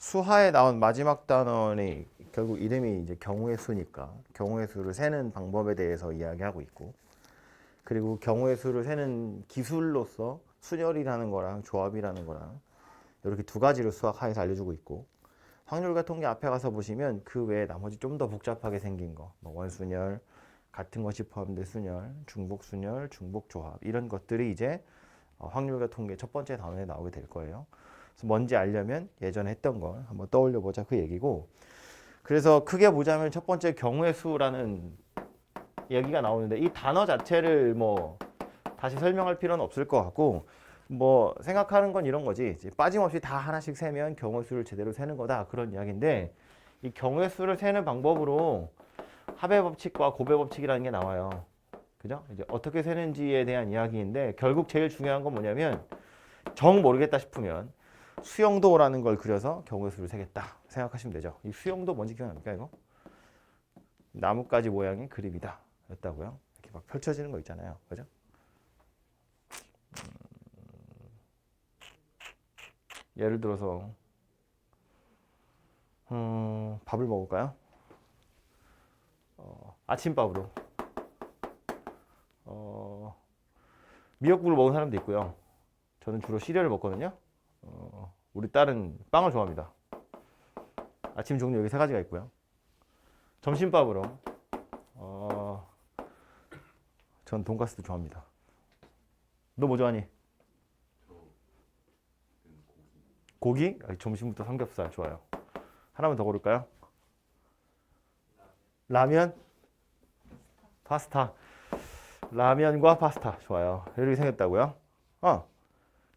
수하에 나온 마지막 단원이 결국 이름이 이제 경우의 수니까 경우의 수를 세는 방법에 대해서 이야기하고 있고, 그리고 경우의 수를 세는 기술로서 순열이라는 거랑 조합이라는 거랑 이렇게 두 가지를 수학하에서 알려주고 있고, 확률과 통계 앞에 가서 보시면 그 외에 나머지 좀 더 복잡하게 생긴 거, 뭐 원순열, 같은 것이 포함된 순열, 중복순열, 중복조합 이런 것들이 이제 확률과 통계 첫 번째 단원에 나오게 될 거예요. 그래서 뭔지 알려면 예전에 했던 걸 한번 떠올려 보자 그 얘기고, 그래서 크게 보자면 첫 번째 경우의 수라는 얘기가 나오는데 이 단어 자체를 뭐 다시 설명할 필요는 없을 것 같고, 뭐 생각하는 건 이런 거지. 이제 빠짐없이 다 하나씩 세면 경우의 수를 제대로 세는 거다 그런 이야기인데, 이 경우의 수를 세는 방법으로 합의 법칙과 고배 법칙이라는 게 나와요. 그죠? 이제 어떻게 세는지에 대한 이야기인데, 결국 제일 중요한 건 뭐냐면 정 모르겠다 싶으면 수영도라는 걸 그려서 경우의 수를 세겠다 생각하시면 되죠. 이 수영도 뭔지 기억납니까 이거? 나뭇가지 모양의 그림이다 였다고요. 이렇게 막 펼쳐지는 거 있잖아요. 그죠? 예를 들어서 밥을 먹을까요? 아침밥으로 미역국을 먹은 사람도 있고요. 저는 주로 시리얼을 먹거든요. 우리 딸은 빵을 좋아합니다. 아침 종류 여기 세 가지가 있고요. 점심밥으로 전 돈가스도 좋아합니다. 너 뭐 좋아하니? 고기? 점심부터 삼겹살 좋아요. 하나만 더 고를까요? 라면? 파스타. 라면과 파스타 좋아요. 이렇게 생겼다고요?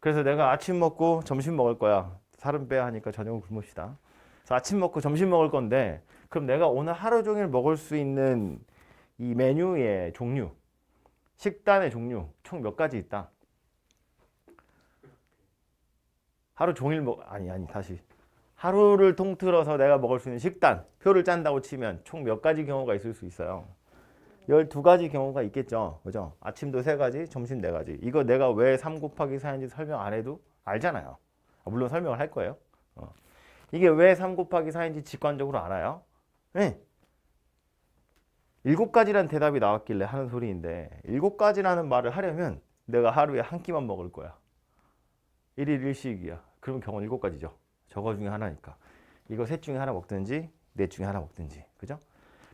그래서 내가 아침 먹고 점심 먹을 거야. 살은 빼야 하니까 저녁을 굶읍시다. 그래서 아침 먹고 점심 먹을 건데, 그럼 내가 오늘 하루 종일 먹을 수 있는 이 메뉴의 종류, 식단의 종류 총 몇 가지 있다? 하루 종일 다시. 하루를 통틀어서 내가 먹을 수 있는 식단 표를 짠다고 치면 총 몇 가지 경우가 있을 수 있어요. 12가지 경우가 있겠죠. 그죠? 아침도 3가지, 점심 4가지. 이거 내가 왜 3 곱하기 4인지 설명 안 해도 알잖아요. 물론 설명을 할 거예요. 이게 왜 3 곱하기 4인지 직관적으로 알아요? 네. 7가지라는 대답이 나왔길래 하는 소리인데, 7가지라는 말을 하려면 내가 하루에 한 끼만 먹을 거야. 1일 1식이야. 그러면 경우는 7가지죠. 저거 중에 하나니까. 이거 셋 중에 하나 먹든지 넷 중에 하나 먹든지. 그죠?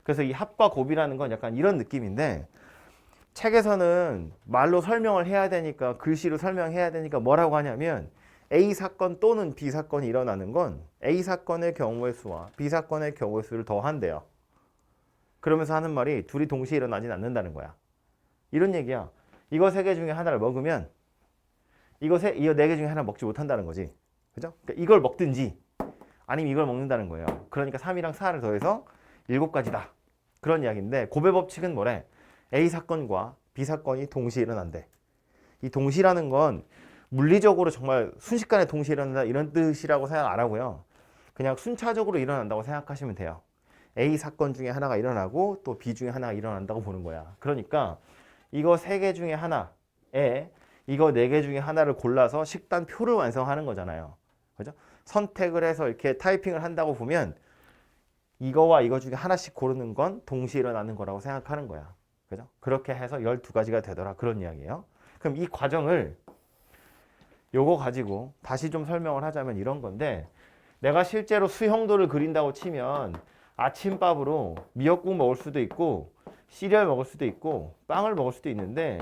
그래서 이 합과 곱이라는 건 약간 이런 느낌인데, 책에서는 말로 설명을 해야 되니까, 글씨로 설명해야 되니까 뭐라고 하냐면, A 사건 또는 B 사건이 일어나는 건 A 사건의 경우의 수와 B 사건의 경우의 수를 더한대요. 그러면서 하는 말이 둘이 동시에 일어나진 않는다는 거야. 이런 얘기야. 이거 3개 중에 하나를 먹으면 이거 4개 중에 하나 먹지 못한다는 거지. 그죠? 그러니까 이걸 먹든지 아니면 이걸 먹는다는 거예요. 그러니까 3이랑 4를 더해서 7가지다. 그런 이야기인데, 고배 법칙은 뭐래? A 사건과 B 사건이 동시에 일어난대. 이 동시라는 건 물리적으로 정말 순식간에 동시에 일어난다 이런 뜻이라고 생각 안 하고요. 그냥 순차적으로 일어난다고 생각하시면 돼요. A 사건 중에 하나가 일어나고 또 B 중에 하나가 일어난다고 보는 거야. 그러니까 이거 3개 중에 하나에 이거 4개 중에 하나를 골라서 식단 표를 완성하는 거잖아요. 그죠? 선택을 해서 이렇게 타이핑을 한다고 보면 이거와 이거 중에 하나씩 고르는 건 동시에 일어나는 거라고 생각하는 거야. 그죠? 그렇게 해서 12가지가 되더라. 그런 이야기예요. 그럼 이 과정을 요거 가지고 다시 좀 설명을 하자면 이런 건데, 내가 실제로 수형도를 그린다고 치면 아침밥으로 미역국 먹을 수도 있고 시리얼 먹을 수도 있고 빵을 먹을 수도 있는데,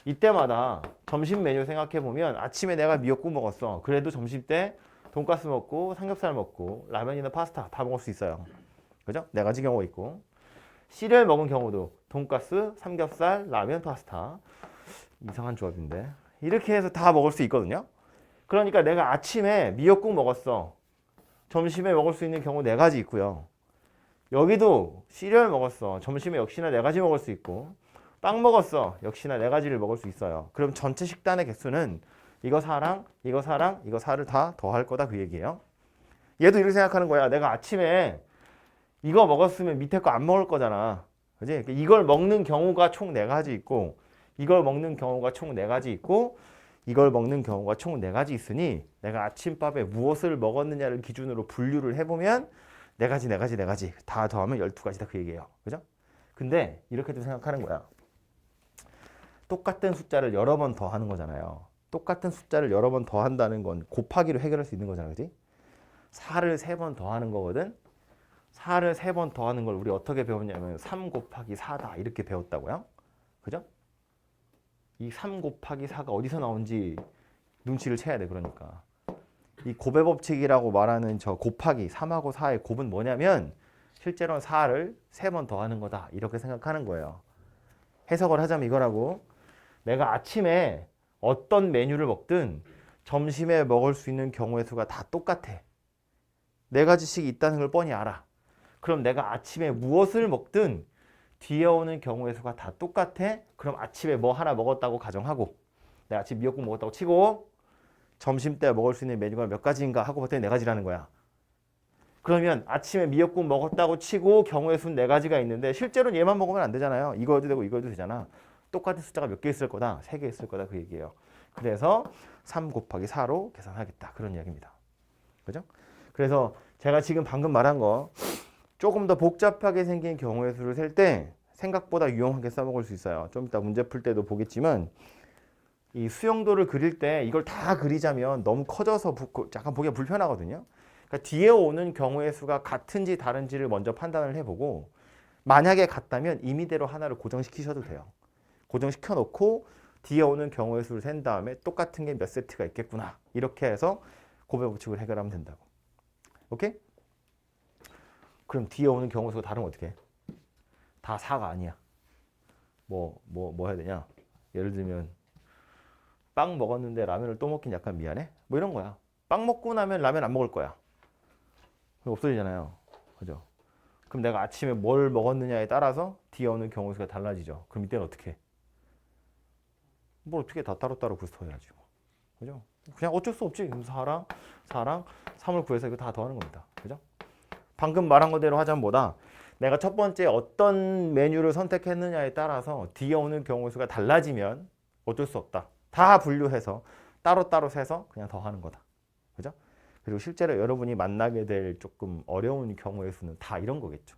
이때마다 점심 메뉴 생각해 보면 아침에 내가 미역국 먹었어. 그래도 점심 때 돈가스 먹고 삼겹살 먹고 라면이나 파스타 다 먹을 수 있어요. 그죠? 4가지 경우가 있고, 시리얼 먹은 경우도 돈가스, 삼겹살, 라면, 파스타. 이상한 조합인데 이렇게 해서 다 먹을 수 있거든요. 그러니까 내가 아침에 미역국 먹었어. 점심에 먹을 수 있는 경우 4가지 있고요. 여기도 시리얼 먹었어. 점심에 역시나 4가지 먹을 수 있고, 빵 먹었어. 역시나 4가지를 먹을 수 있어요. 그럼 전체 식단의 개수는 이거 4랑 이거 4랑 이거 4를 다 더할 거다 그 얘기예요. 얘도 이렇게 생각하는 거야. 내가 아침에 이거 먹었으면 밑에 거 안 먹을 거잖아. 그지? 이걸 먹는 경우가 총 4가지 있고, 이걸 먹는 경우가 총 4가지 있고, 이걸 먹는 경우가 총 4가지 있으니 내가 아침밥에 무엇을 먹었느냐를 기준으로 분류를 해보면 4가지 다 더하면 12가지다 그 얘기예요. 그죠? 근데 이렇게도 생각하는 거야. 똑같은 숫자를 여러 번 더하는 거잖아요. 똑같은 숫자를 여러 번 더한다는 건 곱하기로 해결할 수 있는 거잖아. 그지? 4를 3번 더하는 거거든. 4를 3번 더하는 걸 우리 어떻게 배웠냐면 3 곱하기 4다 이렇게 배웠다고요. 그죠? 이 3 곱하기 4가 어디서 나온지 눈치를 채야 돼. 그러니까 이 곱의 법칙이라고 말하는 저 곱하기 3하고 4의 곱은 뭐냐면 실제로는 4를 3번 더하는 거다 이렇게 생각하는 거예요. 해석을 하자면 이거라고. 내가 아침에 어떤 메뉴를 먹든 점심에 먹을 수 있는 경우의 수가 다 똑같아. 4가지씩 있다는 걸 뻔히 알아. 그럼 내가 아침에 무엇을 먹든 뒤에 오는 경우의 수가 다 똑같아. 그럼 아침에 뭐 하나 먹었다고 가정하고 내가 아침 미역국 먹었다고 치고 점심 때 먹을 수 있는 메뉴가 몇 가지인가 하고 봤더니 4가지라는 거야. 그러면 아침에 미역국 먹었다고 치고 경우의 수는 4가지가 있는데 실제로는 얘만 먹으면 안 되잖아요. 이거 해도 되고 이거 해도 되잖아. 똑같은 숫자가 몇 개 있을 거다? 3개 있을 거다 그 얘기예요. 그래서 3 곱하기 4로 계산하겠다 그런 이야기입니다. 그죠? 그래서 제가 지금 방금 말한 거 조금 더 복잡하게 생긴 경우의 수를 셀 때 생각보다 유용하게 써먹을 수 있어요. 좀 이따 문제 풀 때도 보겠지만 이 수영도를 그릴 때 이걸 다 그리자면 너무 커져서 약간 보기가 불편하거든요. 그러니까 뒤에 오는 경우의 수가 같은지 다른지를 먼저 판단을 해보고 만약에 같다면 임의대로 하나를 고정시키셔도 돼요. 고정시켜 놓고 뒤에 오는 경우의 수를 센 다음에 똑같은 게 몇 세트가 있겠구나 이렇게 해서 곱의 법칙을 해결하면 된다고. 오케이? 그럼 뒤에 오는 경우의 수가 다르면 어떻게 해? 다 4가 아니야. 뭐 해야 되냐? 예를 들면 빵 먹었는데 라면을 또 먹긴 약간 미안해? 뭐 이런 거야. 빵 먹고 나면 라면 안 먹을 거야. 없어지잖아요. 그죠? 그럼 내가 아침에 뭘 먹었느냐에 따라서 뒤에 오는 경우 수가 달라지죠. 그럼 이때는 어떻게 해? 뭐 어떻게 다 따로따로 구스터해야지. 그죠? 그냥 어쩔 수 없지. 4랑 3을 구해서 이거 다 더하는 겁니다. 그죠? 방금 말한 거대로 하자면 뭐다? 내가 첫 번째 어떤 메뉴를 선택했느냐에 따라서 뒤에 오는 경우 수가 달라지면 어쩔 수 없다. 다 분류해서 따로따로 세서 그냥 더하는 거다. 그죠? 그리고 실제로 여러분이 만나게 될 조금 어려운 경우의 수는 다 이런 거겠죠.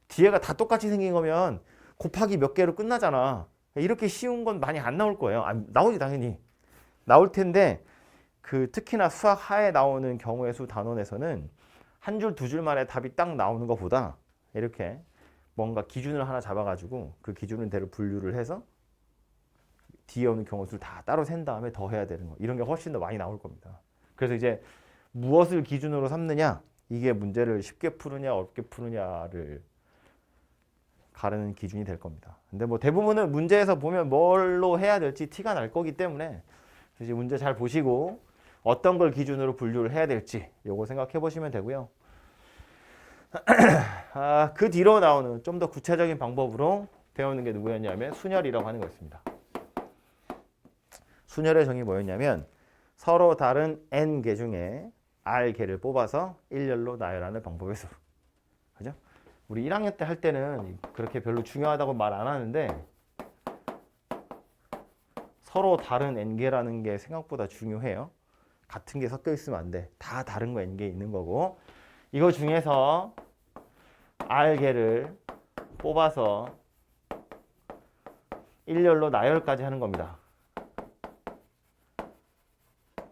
뒤에가 다 똑같이 생긴 거면 곱하기 몇 개로 끝나잖아. 이렇게 쉬운 건 많이 안 나올 거예요. 나오지 당연히. 나올 텐데 그 특히나 수학 하에 나오는 경우의 수 단원에서는 한 줄, 2줄 만에 답이 딱 나오는 것보다 이렇게 뭔가 기준을 하나 잡아가지고 그 기준대로 분류를 해서 뒤에 오는 경우의 수를 다 따로 센 다음에 더 해야 되는 거. 이런 게 훨씬 더 많이 나올 겁니다. 그래서 이제 무엇을 기준으로 삼느냐 이게 문제를 쉽게 푸느냐 어렵게 푸느냐를 가르는 기준이 될 겁니다. 근데 뭐 대부분은 문제에서 보면 뭘로 해야 될지 티가 날 거기 때문에 이제 문제 잘 보시고 어떤 걸 기준으로 분류를 해야 될지 요거 생각해 보시면 되고요. 그 뒤로 나오는 좀 더 구체적인 방법으로 배우는 게 누구였냐면 순열이라고 하는 거였습니다. 순열의 정의 뭐였냐면 서로 다른 n개 중에 r개를 뽑아서 일렬로 나열하는 방법의 수. 그죠? 우리 1학년 때 할 때는 그렇게 별로 중요하다고 말 안 하는데 서로 다른 n개라는 게 생각보다 중요해요. 같은 게 섞여 있으면 안 돼. 다 다른 거 n개 있는 거고 이거 중에서 r개를 뽑아서 일렬로 나열까지 하는 겁니다.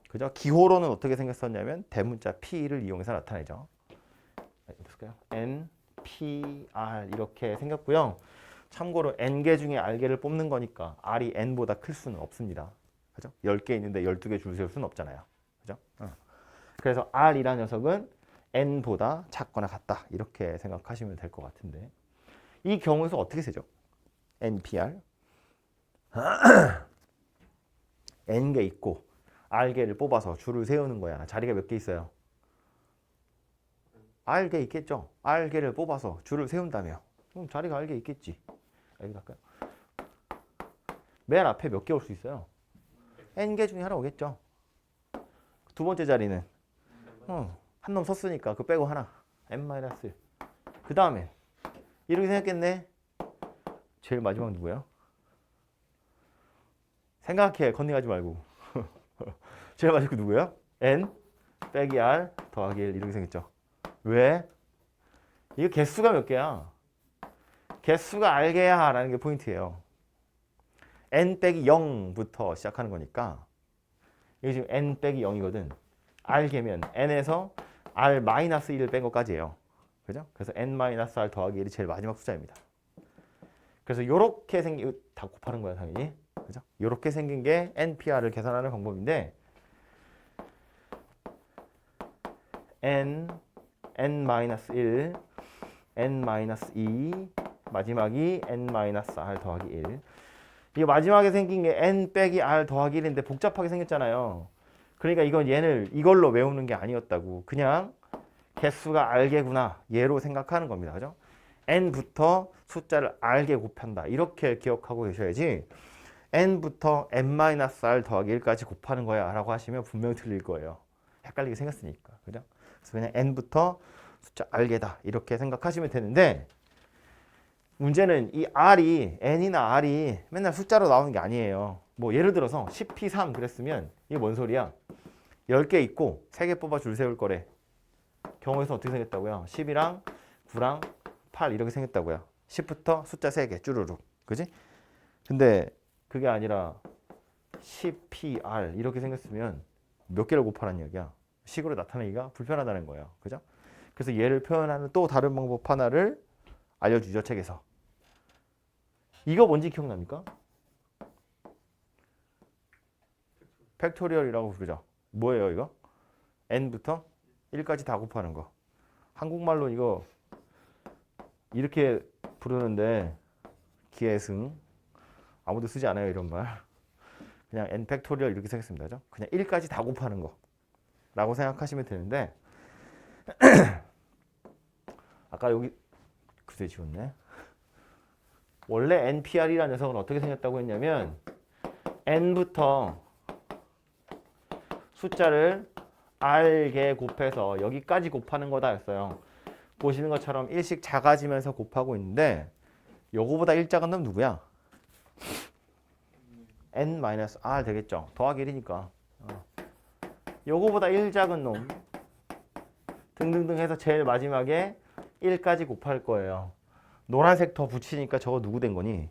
그죠? 기호로는 어떻게 생겼었냐면 대문자 P를 이용해서 나타내죠. 볼까요? N, P, R 이렇게 생겼고요. 참고로 N개 중에 R개를 뽑는 거니까 R이 N보다 클 수는 없습니다. 그죠? 10개 있는데 12개 줄 세울 수는 없잖아요. 그죠? 그래서 R이라는 녀석은 N보다 작거나 같다. 이렇게 생각하시면 될 것 같은데 이 경우에서 어떻게 세죠? N, P, R N개 있고 R개를 뽑아서 줄을 세우는 거야. 자리가 몇 개 있어요? R개 있겠죠? R개를 뽑아서 줄을 세운다며. 그럼 자리가 R개 있겠지. 여기 갈까요? 맨 앞에 몇 개 올 수 있어요? N개 중에 하나 오겠죠? 두 번째 자리는 한 놈 섰으니까 그 빼고 하나. N-1. 그 다음엔 이렇게 생겼겠네. 제일 마지막 누구야? 생각해. 컨닝하지 말고. 제가 가지고 누구야? n 빼기 r 더하기 1 이렇게 생겼죠. 왜? 이거 개수가 몇 개야? 개수가 알개야 라는 게 포인트예요. n 빼기 0부터 시작하는 거니까 이게 지금 n 빼기 0이거든. 알개면 n에서 r 마이너스 1을 뺀 것까지예요. 그죠? 그래서 n-r 더하기 1이 제일 마지막 숫자입니다. 그래서 요렇게 생긴 다 곱하는 거야 당연히. 그죠? 요렇게 생긴 게 NPR을 계산하는 방법인데 n-1, n-2 마지막이 n-r 더하기 1. 이게 마지막에 생긴 게 n 빼기 r 더하기 1인데 복잡하게 생겼잖아요. 그러니까 이건 얘를 이걸로 외우는 게 아니었다고. 그냥 개수가 알개구나 얘로 생각하는 겁니다. 그죠? n부터 숫자를 알개 곱한다. 이렇게 기억하고 계셔야지 n부터 n-r 더하기 1까지 곱하는 거야 라고 하시면 분명히 틀릴 거예요. 헷갈리게 생겼으니까. 그죠? 그래서 그냥 n부터 숫자 알개다 이렇게 생각하시면 되는데 문제는 이 r이 n이나 r이 맨날 숫자로 나오는 게 아니에요. 뭐 예를 들어서 10p3 그랬으면 이게 뭔 소리야? 10개 있고 3개 뽑아 줄 세울 거래. 경우에서 어떻게 생겼다고요? 10이랑 9랑 8 이렇게 생겼다고요. 10부터 숫자 3개 쭈루룩. 그지? 근데 그게 아니라 10pr 이렇게 생겼으면 몇 개를 곱하라는 얘기야. 식으로 나타내기가 불편하다는 거예요. 그죠? 그래서 얘를 표현하는 또 다른 방법 하나를 알려주죠. 책에서. 이거 뭔지 기억납니까? 팩토리얼이라고 부르죠. 뭐예요 이거? n부터 1까지 다 곱하는 거. 한국말로 이거 이렇게 부르는데 기회승 아무도 쓰지 않아요 이런 말. 그냥 n 팩토리얼 이렇게 생겼습니다. 그죠? 그냥 1까지 다 곱하는 거 라고 생각하시면 되는데 아까 여기 글쎄 지웠네. 원래 NPR이라는 녀석은 어떻게 생겼다고 했냐면 n부터 숫자를 r개 곱해서 여기까지 곱하는 거다 했어요. 보시는 것처럼 1씩 작아지면서 곱하고 있는데 요거보다 1작은 놈 누구야? n-r 되겠죠. 더하기 1이니까. 요거보다 1작은 놈 등등등 해서 제일 마지막에 1까지 곱할 거예요. 노란색 더 붙이니까 저거 누구 된 거니?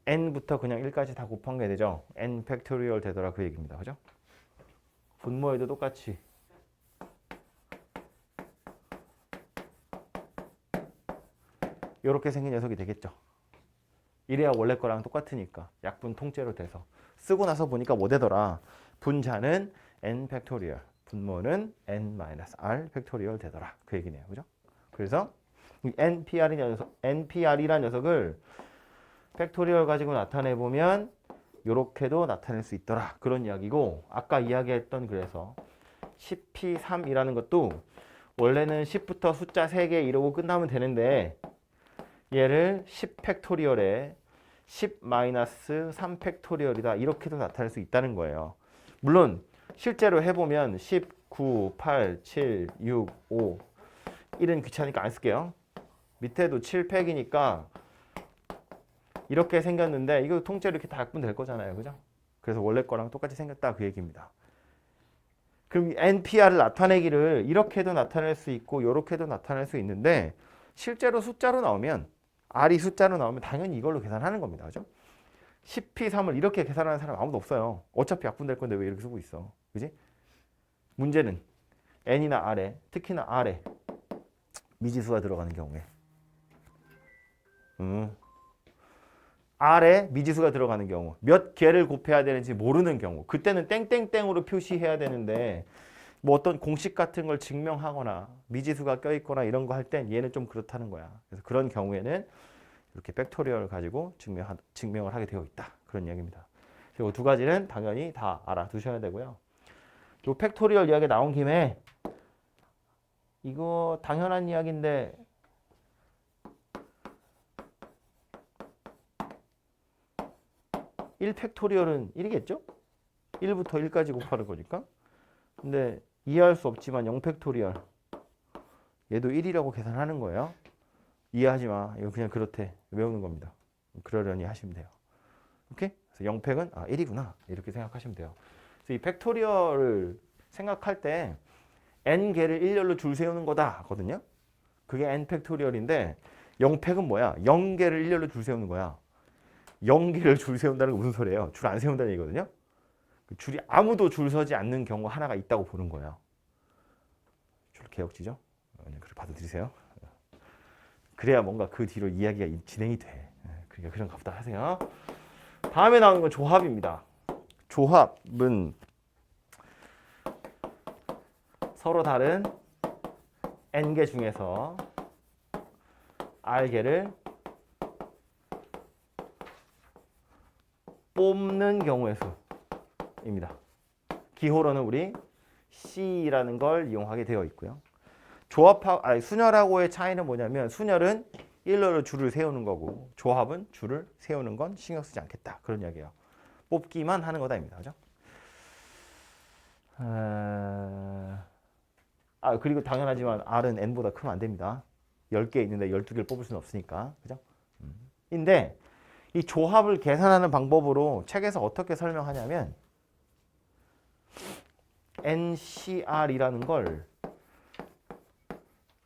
n부터 그냥 1까지 다 곱한 게 되죠. n 팩토리얼 되더라 그 얘기입니다. 그죠? 분모에도 똑같이 이렇게 생긴 녀석이 되겠죠. 이래야 원래 거랑 똑같으니까 약분 통째로 돼서 쓰고 나서 보니까 뭐 되더라. 분자는 n 팩토리얼, 분모는 n-r 팩토리얼 되더라 그 얘기네요. 그죠? 그래서 이 NPR이라는 녀석을 팩토리얼 가지고 나타내 보면 이렇게도 나타낼 수 있더라 그런 이야기고 아까 이야기했던 그래서 10p3이라는 것도 원래는 10부터 숫자 3개 이러고 끝나면 되는데 얘를 10 팩토리얼에 10-3 팩토리얼이다 이렇게도 나타낼 수 있다는 거예요. 물론 실제로 해보면 10, 9, 8, 7, 6, 5 1은 귀찮으니까 안 쓸게요. 밑에도 7팩이니까 이렇게 생겼는데 이거 통째로 이렇게 다 약분될 거잖아요. 그죠? 그래서 원래 거랑 똑같이 생겼다 그 얘기입니다. 그럼 NPR을 나타내기를 이렇게도 나타낼 수 있고 이렇게도 나타낼 수 있는데 실제로 숫자로 나오면 R이 숫자로 나오면 당연히 이걸로 계산하는 겁니다. 그죠? 10p3을 이렇게 계산하는 사람 아무도 없어요. 어차피 약분될 건데 왜 이렇게 쓰고 있어. 그지? 문제는 N이나 R에 특히나 R에 미지수가 들어가는 경우에 R에 미지수가 들어가는 경우 몇 개를 곱해야 되는지 모르는 경우 그때는 땡땡땡으로 표시해야 되는데 뭐 어떤 공식 같은 걸 증명하거나 미지수가 껴있거나 이런 거 할 땐 얘는 좀 그렇다는 거야. 그래서 그런 경우에는 이렇게 팩토리얼을 가지고 증명을 하게 되어 있다. 그런 이야기입니다. 그리고 두 가지는 당연히 다 알아두셔야 되고요. 요 팩토리얼 이야기 나온 김에 이거 당연한 이야기인데 1 팩토리얼은 1이겠죠? 1부터 1까지 곱하는 거니까. 근데 이해할 수 없지만 0 팩토리얼 얘도 1이라고 계산하는 거예요. 이해하지 마. 이거 그냥 그렇대. 외우는 겁니다. 그러려니 하시면 돼요. 오케이? 그래서 영팩은 1이구나. 이렇게 생각하시면 돼요. 그래서 이 팩토리얼을 생각할 때 n개를 일렬로 줄 세우는 거다 하거든요. 그게 n 팩토리얼인데 영팩은 뭐야? 0개를 일렬로 줄 세우는 거야. 0개를 줄 세운다는 건 무슨 소리예요? 줄 안 세운다는 얘기거든요. 줄이 아무도 줄 서지 않는 경우 하나가 있다고 보는 거예요. 줄 개혁지죠? 그렇게 받아들이세요. 그래야 뭔가 그 뒤로 이야기가 진행이 돼. 그러니까 그런 값다 하세요. 다음에 나오는 건 조합입니다. 조합은 서로 다른 n개 중에서 r개를 뽑는 경우의 수입니다. 기호로는 우리 C라는 걸 이용하게 되어 있고요. 순열하고의 차이는 뭐냐면 순열은 일렬로 줄을 세우는 거고 조합은 줄을 세우는 건 신경 쓰지 않겠다. 그런 이야기예요. 뽑기만 하는 거다입니다. 그죠? 그리고 당연하지만 R은 N보다 크면 안 됩니다. 10개 있는데 12개를 뽑을 수는 없으니까. 그죠? 인데 이 조합을 계산하는 방법으로 책에서 어떻게 설명하냐면 NCR이라는 걸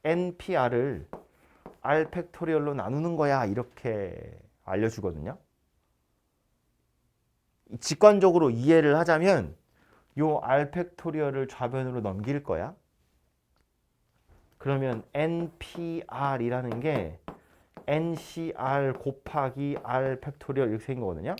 NPR을 R 팩토리얼로 나누는 거야 이렇게 알려주거든요. 직관적으로 이해를 하자면 요 R 팩토리얼을 좌변으로 넘길 거야. 그러면 NPR이라는 게 NCR 곱하기 R 팩토리얼 이렇게 생긴 거거든요.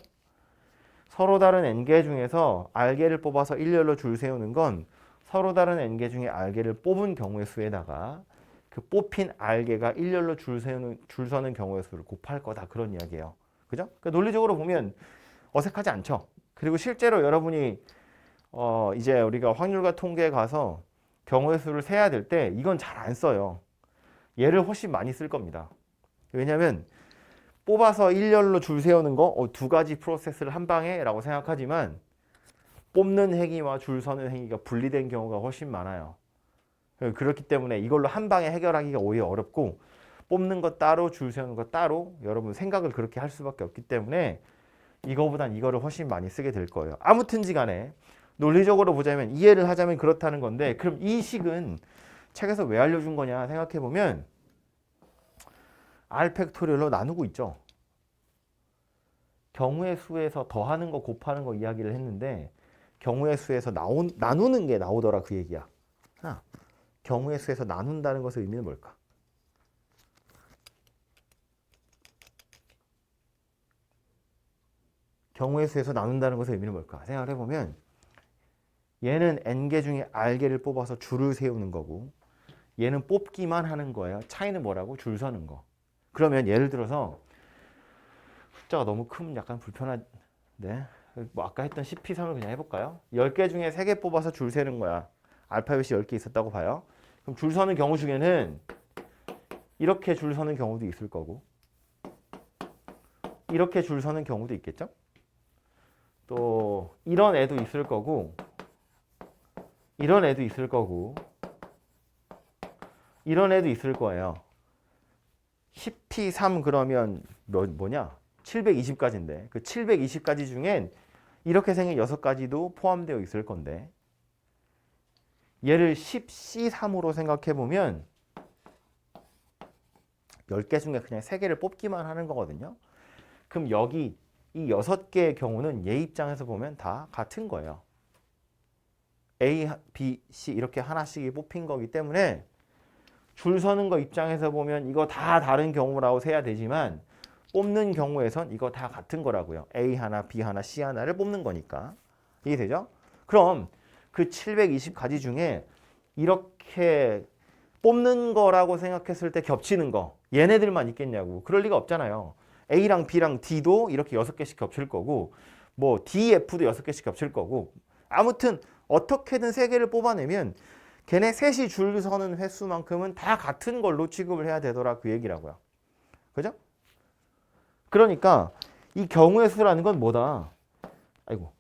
서로 다른 n개 중에서 r개를 뽑아서 일렬로 줄 세우는 건 서로 다른 n개 중에 r개를 뽑은 경우의 수에다가 그 뽑힌 r개가 일렬로 줄 서는 경우의 수를 곱할 거다. 그런 이야기예요. 그죠? 그러니까 논리적으로 보면 어색하지 않죠. 그리고 실제로 여러분이 이제 우리가 확률과 통계에 가서 경우의 수를 세야 될 때 이건 잘 안 써요. 얘를 훨씬 많이 쓸 겁니다. 왜냐하면 뽑아서 일렬로 줄 세우는 거 두 가지 프로세스를 한 방에 라고 생각하지만 뽑는 행위와 줄 서는 행위가 분리된 경우가 훨씬 많아요. 그렇기 때문에 이걸로 한 방에 해결하기가 오히려 어렵고 뽑는 거 따로 줄 세우는 거 따로 여러분 생각을 그렇게 할 수밖에 없기 때문에 이거보단 이거를 훨씬 많이 쓰게 될 거예요. 아무튼지 간에 논리적으로 보자면 이해를 하자면 그렇다는 건데 그럼 이 식은 책에서 왜 알려준 거냐 생각해 보면 R 팩토리얼로 나누고 있죠. 경우의 수에서 더하는 거 곱하는 거 이야기를 했는데 경우의 수에서 나누는 게 나오더라 그 얘기야. 경우의 수에서 나눈다는 것의 의미는 뭘까? 경우의 수에서 나눈다는 것의 의미는 뭘까? 생각을 해보면 얘는 n개 중에 r개를 뽑아서 줄을 세우는 거고 얘는 뽑기만 하는 거예요. 차이는 뭐라고? 줄 서는 거. 그러면 예를 들어서 숫자가 너무 크면 약간 불편한데 뭐 아까 했던 CP3을 그냥 해볼까요? 10개 중에 3개 뽑아서 줄 세는 거야. 알파벳이 10개 있었다고 봐요. 그럼 줄 서는 경우 중에는 이렇게 줄 서는 경우도 있을 거고 이렇게 줄 서는 경우도 있겠죠? 또 이런 애도 있을 거고 이런 애도 있을 거고 이런 애도 있을 거예요. 10P3 그러면 뭐냐? 720가지인데 그 720가지 중엔 이렇게 생긴 6가지도 포함되어 있을 건데 얘를 10C3으로 생각해 보면 10개 중에 그냥 3개를 뽑기만 하는 거거든요. 그럼 여기 이 6개의 경우는 얘 입장에서 보면 다 같은 거예요. A, B, C 이렇게 하나씩이 뽑힌 거기 때문에 줄 서는 거 입장에서 보면 이거 다 다른 경우라고 세야 되지만 뽑는 경우에선 이거 다 같은 거라고요. A 하나, B 하나, C 하나를 뽑는 거니까. 이해되죠? 그럼 그 720가지 중에 이렇게 뽑는 거라고 생각했을 때 겹치는 거 얘네들만 있겠냐고. 그럴 리가 없잖아요. A랑 B랑 D도 이렇게 6개씩 겹칠 거고 뭐 D, F도 6개씩 겹칠 거고 아무튼 어떻게든 3개를 뽑아내면 걔네 셋이 줄 서는 횟수만큼은 다 같은 걸로 취급을 해야 되더라 그 얘기라고요. 그죠? 그러니까 이 경우의 수라는 건 뭐다? 아이고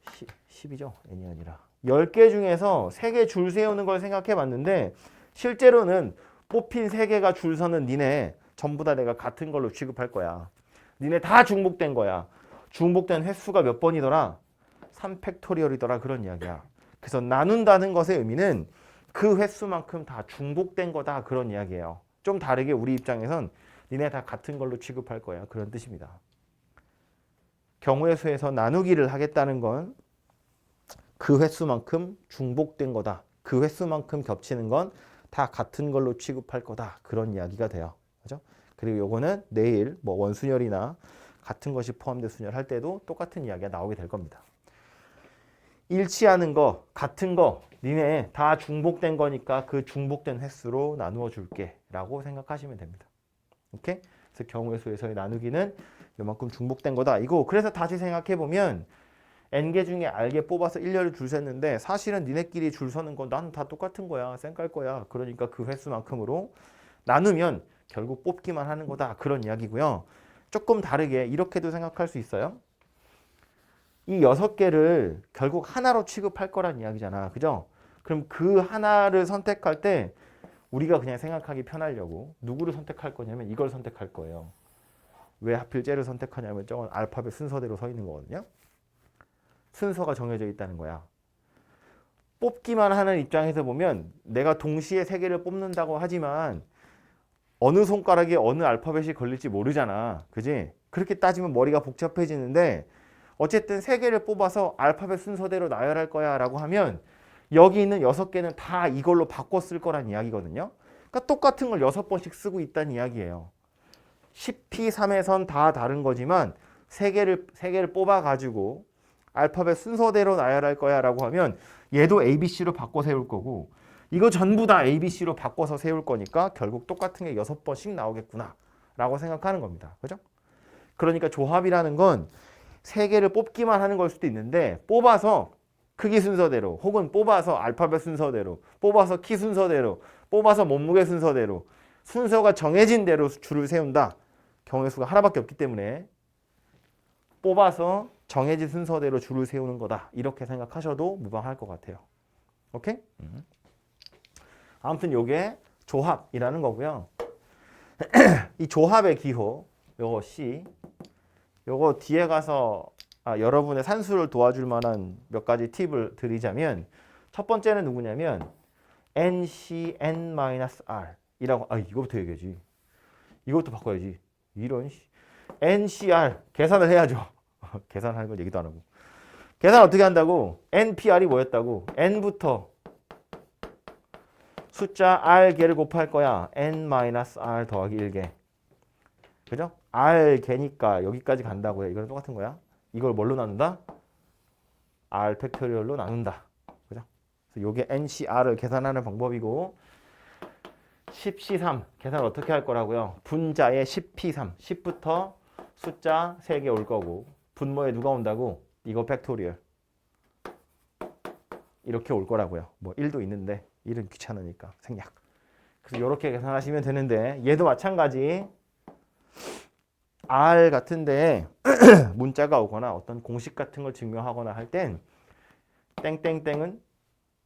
10이죠. n이 아니라 10개 중에서 3개 줄 세우는 걸 생각해 봤는데 실제로는 뽑힌 3개가 줄 서는 니네 전부 다 내가 같은 걸로 취급할 거야. 니네 다 중복된 거야. 중복된 횟수가 몇 번이더라? 3팩토리얼이더라 그런 이야기야. 그래서 나눈다는 것의 의미는 그 횟수만큼 다 중복된 거다 그런 이야기예요. 좀 다르게 우리 입장에선 니네 다 같은 걸로 취급할 거야 그런 뜻입니다. 경우의 수에서 나누기를 하겠다는 건 그 횟수만큼 중복된 거다. 그 횟수만큼 겹치는 건 다 같은 걸로 취급할 거다. 그런 이야기가 돼요. 그죠? 그리고 요거는 내일 뭐 원순열이나 같은 것이 포함된 순열 할 때도 똑같은 이야기가 나오게 될 겁니다. 일치하는 거, 같은 거, 니네 다 중복된 거니까 그 중복된 횟수로 나누어 줄게 라고 생각하시면 됩니다. 오케이? 그래서 경우의 수에서의 나누기는 요만큼 중복된 거다. 이거 그래서 다시 생각해 보면 n개 중에 r개 뽑아서 일렬을 줄 셌는데 사실은 니네끼리 줄 서는 건 나는 다 똑같은 거야. 쌩깔 거야. 그러니까 그 횟수만큼으로 나누면 결국 뽑기만 하는 거다. 그런 이야기고요. 조금 다르게 이렇게도 생각할 수 있어요. 이 6개를 결국 하나로 취급할 거란 이야기잖아. 그죠? 그럼 그 하나를 선택할 때 우리가 그냥 생각하기 편하려고 누구를 선택할 거냐면 이걸 선택할 거예요. 왜 하필 쟤를 선택하냐면 저건 알파벳 순서대로 서 있는 거거든요. 순서가 정해져 있다는 거야. 뽑기만 하는 입장에서 보면 내가 동시에 3개를 뽑는다고 하지만 어느 손가락에 어느 알파벳이 걸릴지 모르잖아. 그지? 그렇게 따지면 머리가 복잡해지는데 어쨌든 3개를 뽑아서 알파벳 순서대로 나열할 거야 라고 하면 여기 있는 6개는 다 이걸로 바꿔 쓸 거란 이야기거든요. 그러니까 똑같은 걸 6번씩 쓰고 있다는 이야기예요. 10P3에선 다 다른 거지만 3개를 뽑아가지고 알파벳 순서대로 나열할 거야 라고 하면 얘도 ABC로 바꿔 세울 거고 이거 전부 다 ABC로 바꿔서 세울 거니까 결국 똑같은 게 6번씩 나오겠구나 라고 생각하는 겁니다. 그죠? 그러니까 조합이라는 건 3개를 뽑기만 하는 걸 수도 있는데 뽑아서 크기 순서대로 혹은 뽑아서 알파벳 순서대로 뽑아서 키 순서대로 뽑아서 몸무게 순서대로 순서가 정해진 대로 줄을 세운다. 경우의 수가 하나밖에 없기 때문에 뽑아서 정해진 순서대로 줄을 세우는 거다. 이렇게 생각하셔도 무방할 것 같아요. 오케이? 아무튼 요게 조합이라는 거고요. 이 조합의 기호, 요거 C, 요거 뒤에 가서 여러분의 산수를 도와줄 만한 몇 가지 팁을 드리자면 첫 번째는 누구냐면 NCN-R 이라고 이거부터 얘기하지. 이것도 바꿔야지. 이런 NCR 계산을 해야죠. 계산하는 건 얘기도 안 하고. 계산 어떻게 한다고? NPR이 뭐였다고? N부터 숫자 R개를 곱할 거야. N-R 더하기 1개. 그죠? R개니까 여기까지 간다고요. 이거는 똑같은 거야. 이걸 뭘로 나눈다? R 팩토리얼로 나눈다. 그죠? 그래서 요게 NCR을 계산하는 방법이고 10C3 계산 어떻게 할 거라고요? 분자에 10P3 10부터 숫자 3개 올 거고 분모에 누가 온다고? 이거 팩토리얼 이렇게 올 거라고요. 뭐 1도 있는데 1은 귀찮으니까 생략. 그래서 이렇게 계산하시면 되는데 얘도 마찬가지 R 같은데 문자가 오거나 어떤 공식 같은 걸 증명하거나 할 땐 땡땡땡은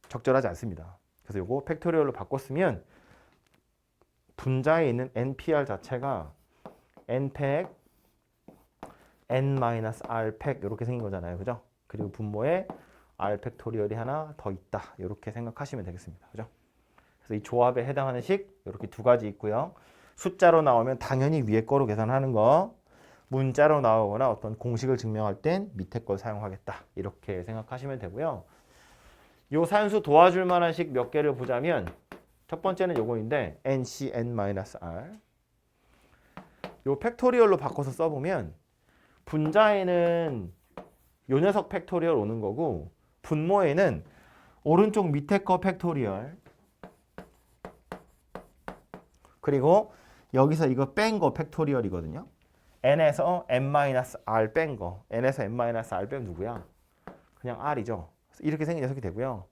적절하지 않습니다. 그래서 요거 팩토리얼로 바꿨으면 분자에 있는 NPR 자체가 N팩 N-R 팩 이렇게 생긴 거잖아요. 그죠? 그리고 분모에 R 팩토리얼이 하나 더 있다. 이렇게 생각하시면 되겠습니다. 그죠? 그래서 이 조합에 해당하는 식 이렇게 2가지 있고요. 숫자로 나오면 당연히 위에 거로 계산하는 거. 문자로 나오거나 어떤 공식을 증명할 땐 밑에 걸 사용하겠다. 이렇게 생각하시면 되고요. 요 산수 도와줄 만한 식 몇 개를 보자면 첫 번째는 요거인데 NCN-R 요 팩토리얼로 바꿔서 써보면 분자에는 요 녀석 팩토리얼 오는 거고 분모에는 오른쪽 밑에 거 팩토리얼 그리고 여기서 이거 뺀 거 팩토리얼이거든요. n에서 n-r 뺀 거 n에서 n-r 빼면 누구야? 그냥 r이죠. 이렇게 생긴 녀석이 되고요.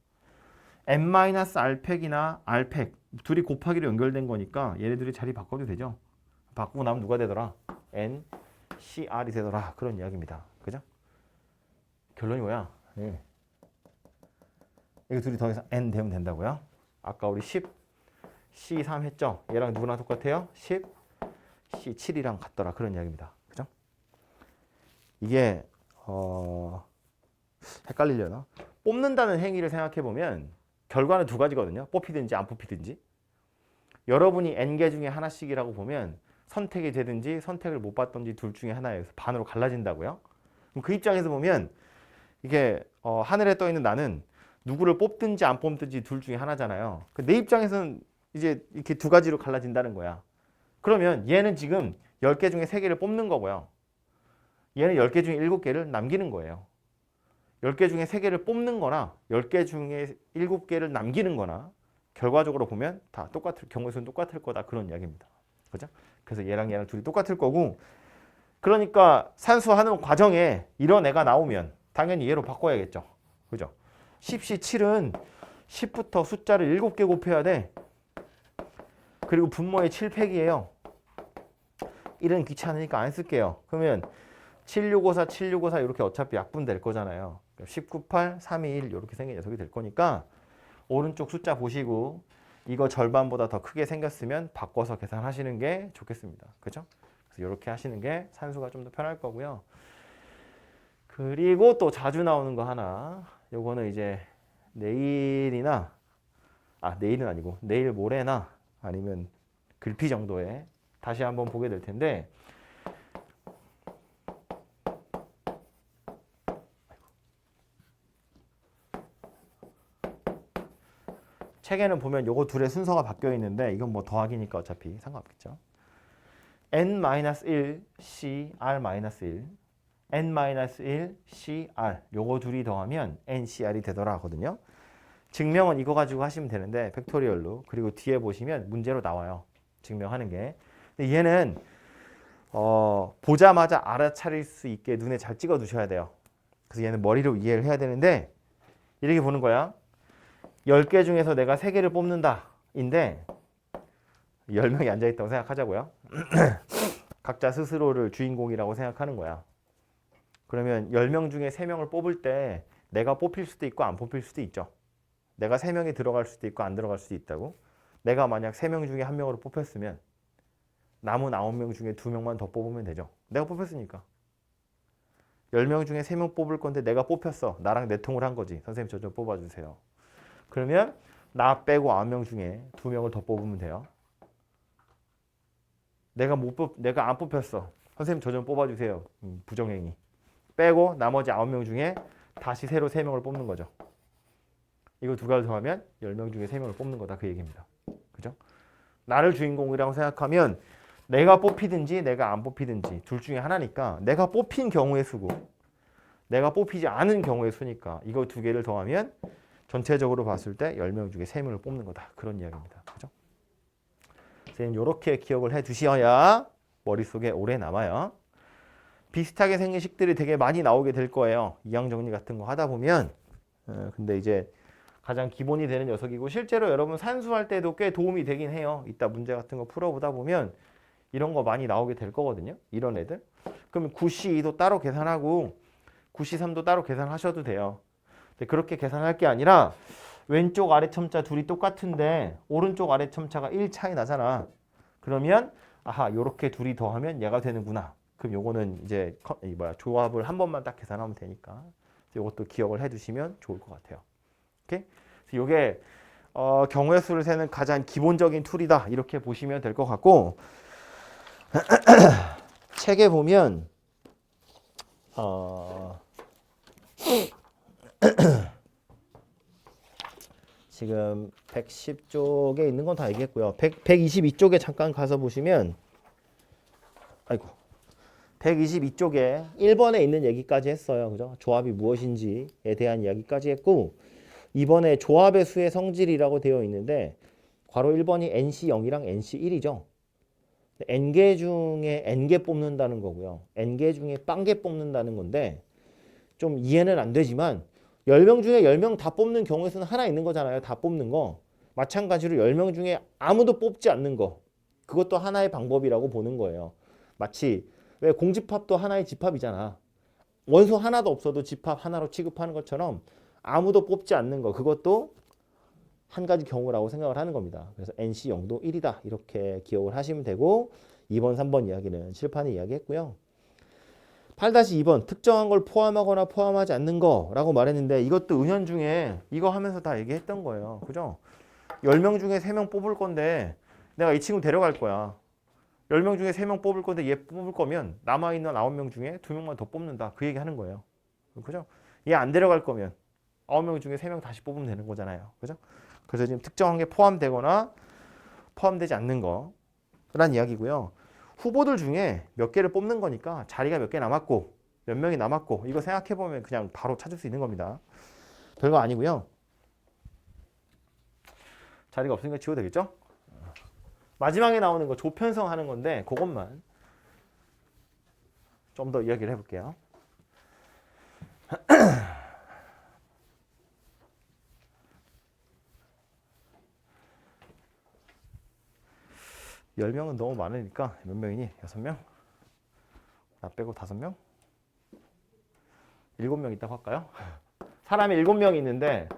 n-r 팩이나 r 팩 둘이 곱하기로 연결된 거니까 얘네들이 자리 바꿔도 되죠. 바꾸고 나면 누가 되더라? n, c, r이 되더라. 그런 이야기입니다. 그죠? 결론이 뭐야? 네. 이거 둘이 더해서 n 되면 된다고요? 아까 우리 10, C3 했죠? 얘랑 누구랑 똑같아요? 10, C7이랑 같더라. 그런 이야기입니다. 그죠? 이게 헷갈리려나? 뽑는다는 행위를 생각해 보면 결과는 두 가지거든요. 뽑히든지 안 뽑히든지. 여러분이 n개 중에 하나씩이라고 보면 선택이 되든지 선택을 못 받든지 둘 중에 하나에서 반으로 갈라진다고요. 그럼 그 입장에서 보면 이게 하늘에 떠 있는 나는 누구를 뽑든지 안 뽑든지 둘 중에 하나잖아요. 내 입장에서는 이제 이렇게 두 가지로 갈라진다는 거야. 그러면 얘는 지금 10개 중에 3개를 뽑는 거고요. 얘는 10개 중에 7개를 남기는 거예요. 10개 중에 3개를 뽑는 거나 10개 중에 7개를 남기는 거나 결과적으로 보면 다 똑같을 경우의 수는 똑같을 거다 그런 이야기입니다. 그죠? 그래서 얘랑 얘랑 둘이 똑같을 거고 그러니까 산수하는 과정에 이런 애가 나오면 당연히 얘로 바꿔야겠죠. 그죠? 10시 7은 10부터 숫자를 7개 곱해야 돼. 그리고 분모에 7팩이에요. 1은 귀찮으니까 안 쓸게요. 그러면 7654, 7654 이렇게 어차피 약분될 거잖아요. 19, 8, 3, 2, 1 이렇게 생긴 녀석이 될 거니까 오른쪽 숫자 보시고 이거 절반보다 더 크게 생겼으면 바꿔서 계산하시는 게 좋겠습니다. 그죠? 그래서 이렇게 하시는 게 산수가 좀 더 편할 거고요. 그리고 또 자주 나오는 거 하나. 요거는 이제 내일이나 내일은 아니고 내일 모레나 아니면 글피 정도에 다시 한번 보게 될 텐데 책에는 보면 요거 둘의 순서가 바뀌어 있는데 이건 뭐 더하기니까 어차피 상관없겠죠. n-1 cr-1 n-1 cr 요거 둘이 더하면 ncr이 되더라 하거든요. 증명은 이거 가지고 하시면 되는데 팩토리얼로 그리고 뒤에 보시면 문제로 나와요. 증명하는 게. 근데 얘는 보자마자 알아차릴 수 있게 눈에 잘 찍어 두셔야 돼요. 그래서 얘는 머리로 이해를 해야 되는데 이렇게 보는 거야. 10개 중에서 내가 3개를 뽑는다 인데 10명이 앉아있다고 생각하자고요. 각자 스스로를 주인공이라고 생각하는 거야. 그러면 10명 중에 3명을 뽑을 때 내가 뽑힐 수도 있고 안 뽑힐 수도 있죠. 내가 3명이 들어갈 수도 있고 안 들어갈 수도 있다고. 내가 만약 3명 중에 1명으로 뽑혔으면 남은 9명 중에 2명만 더 뽑으면 되죠. 내가 뽑혔으니까. 10명 중에 3명 뽑을 건데 내가 뽑혔어. 나랑 내통을 한 거지. 선생님 저 좀 뽑아주세요. 그러면 나 빼고 9명 중에 2명을 더 뽑으면 돼요. 내가 안 뽑혔어. 선생님 저 좀 뽑아주세요. 부정행위. 빼고 나머지 9명 중에 다시 새로 3명을 뽑는 거죠. 이거 두 가지 더하면 10명 중에 3명을 뽑는 거다 그 얘기입니다. 그죠? 나를 주인공이라고 생각하면 내가 뽑히든지 내가 안 뽑히든지 둘 중에 하나니까 내가 뽑힌 경우의 수고 내가 뽑히지 않은 경우의 수니까 이거 두 개를 더하면 전체적으로 봤을 때 10명 중에 3명을 뽑는 거다. 그런 이야기입니다. 그죠? 선생님 이렇게 기억을 해 두셔야 머릿속에 오래 남아요. 비슷하게 생긴 식들이 되게 많이 나오게 될 거예요. 이항 정리 같은 거 하다 보면 근데 이제 가장 기본이 되는 녀석이고 실제로 여러분 산수할 때도 꽤 도움이 되긴 해요. 이따 문제 같은 거 풀어보다 보면 이런 거 많이 나오게 될 거거든요. 이런 애들. 그러면 9C2도 따로 계산하고 9C3도 따로 계산하셔도 돼요. 근데 그렇게 계산할 게 아니라 왼쪽 아래 첨자 둘이 똑같은데 오른쪽 아래 첨자가 1 차이 나잖아. 그러면 아하 요렇게 둘이 더하면 얘가 되는구나. 그럼 요거는 이제 조합을 한 번만 딱 계산하면 되니까 요것도 기억을 해두시면 좋을 것 같아요. 오케이? 그래서 요게 경우의 수를 세는 가장 기본적인 툴이다 이렇게 보시면 될 것 같고 책에 보면 지금 110쪽에 있는 건 다 얘기했고요. 122쪽에 잠깐 가서 보시면 122쪽에 1번에 있는 얘기까지 했어요. 그죠? 조합이 무엇인지에 대한 이야기까지 했고 이번에 조합의 수의 성질이라고 되어 있는데 괄호 1번이 NC0이랑 NC1이죠. N개 중에 N개 뽑는다는 거고요. N개 중에 빵개 뽑는다는 건데 좀 이해는 안 되지만 10명 중에 10명 다 뽑는 경우의 수는 하나 있는 거잖아요. 다 뽑는 거. 마찬가지로 10명 중에 아무도 뽑지 않는 거. 그것도 하나의 방법이라고 보는 거예요. 마치 왜 공집합도 하나의 집합이잖아. 원소 하나도 없어도 집합 하나로 취급하는 것처럼 아무도 뽑지 않는 거. 그것도 한 가지 경우라고 생각을 하는 겁니다. 그래서 NC0도 1이다. 이렇게 기억을 하시면 되고 2번, 3번 이야기는 칠판에 이야기했고요. 8-2번 특정한 걸 포함하거나 포함하지 않는 거라고 말했는데 이것도 은연중에 이거 하면서 다 얘기했던 거예요. 그죠? 10명 중에 3명 뽑을 건데 내가 이 친구 데려갈 거야. 10명 중에 3명 뽑을 건데 얘 뽑을 거면 남아있는 9명 중에 2명만 더 뽑는다. 그 얘기 하는 거예요. 그죠? 얘 안 데려갈 거면 9명 중에 3명 다시 뽑으면 되는 거잖아요. 그죠? 그래서 지금 특정한 게 포함되거나 포함되지 않는 거란 이야기고요. 후보들 중에 몇 개를 뽑는 거니까 자리가 몇 개 남았고 몇 명이 남았고 이거 생각해보면 그냥 바로 찾을 수 있는 겁니다. 별거 아니고요. 자리가 없으니까 지워도 되겠죠? 마지막에 나오는 거 조편성 하는 건데 그것만 좀 더 이야기를 해볼게요. 10명은 너무 많으니까 몇 명이니? 6명? 나 빼고 5명? 7명 있다고 할까요? 사람이 7명이 있는데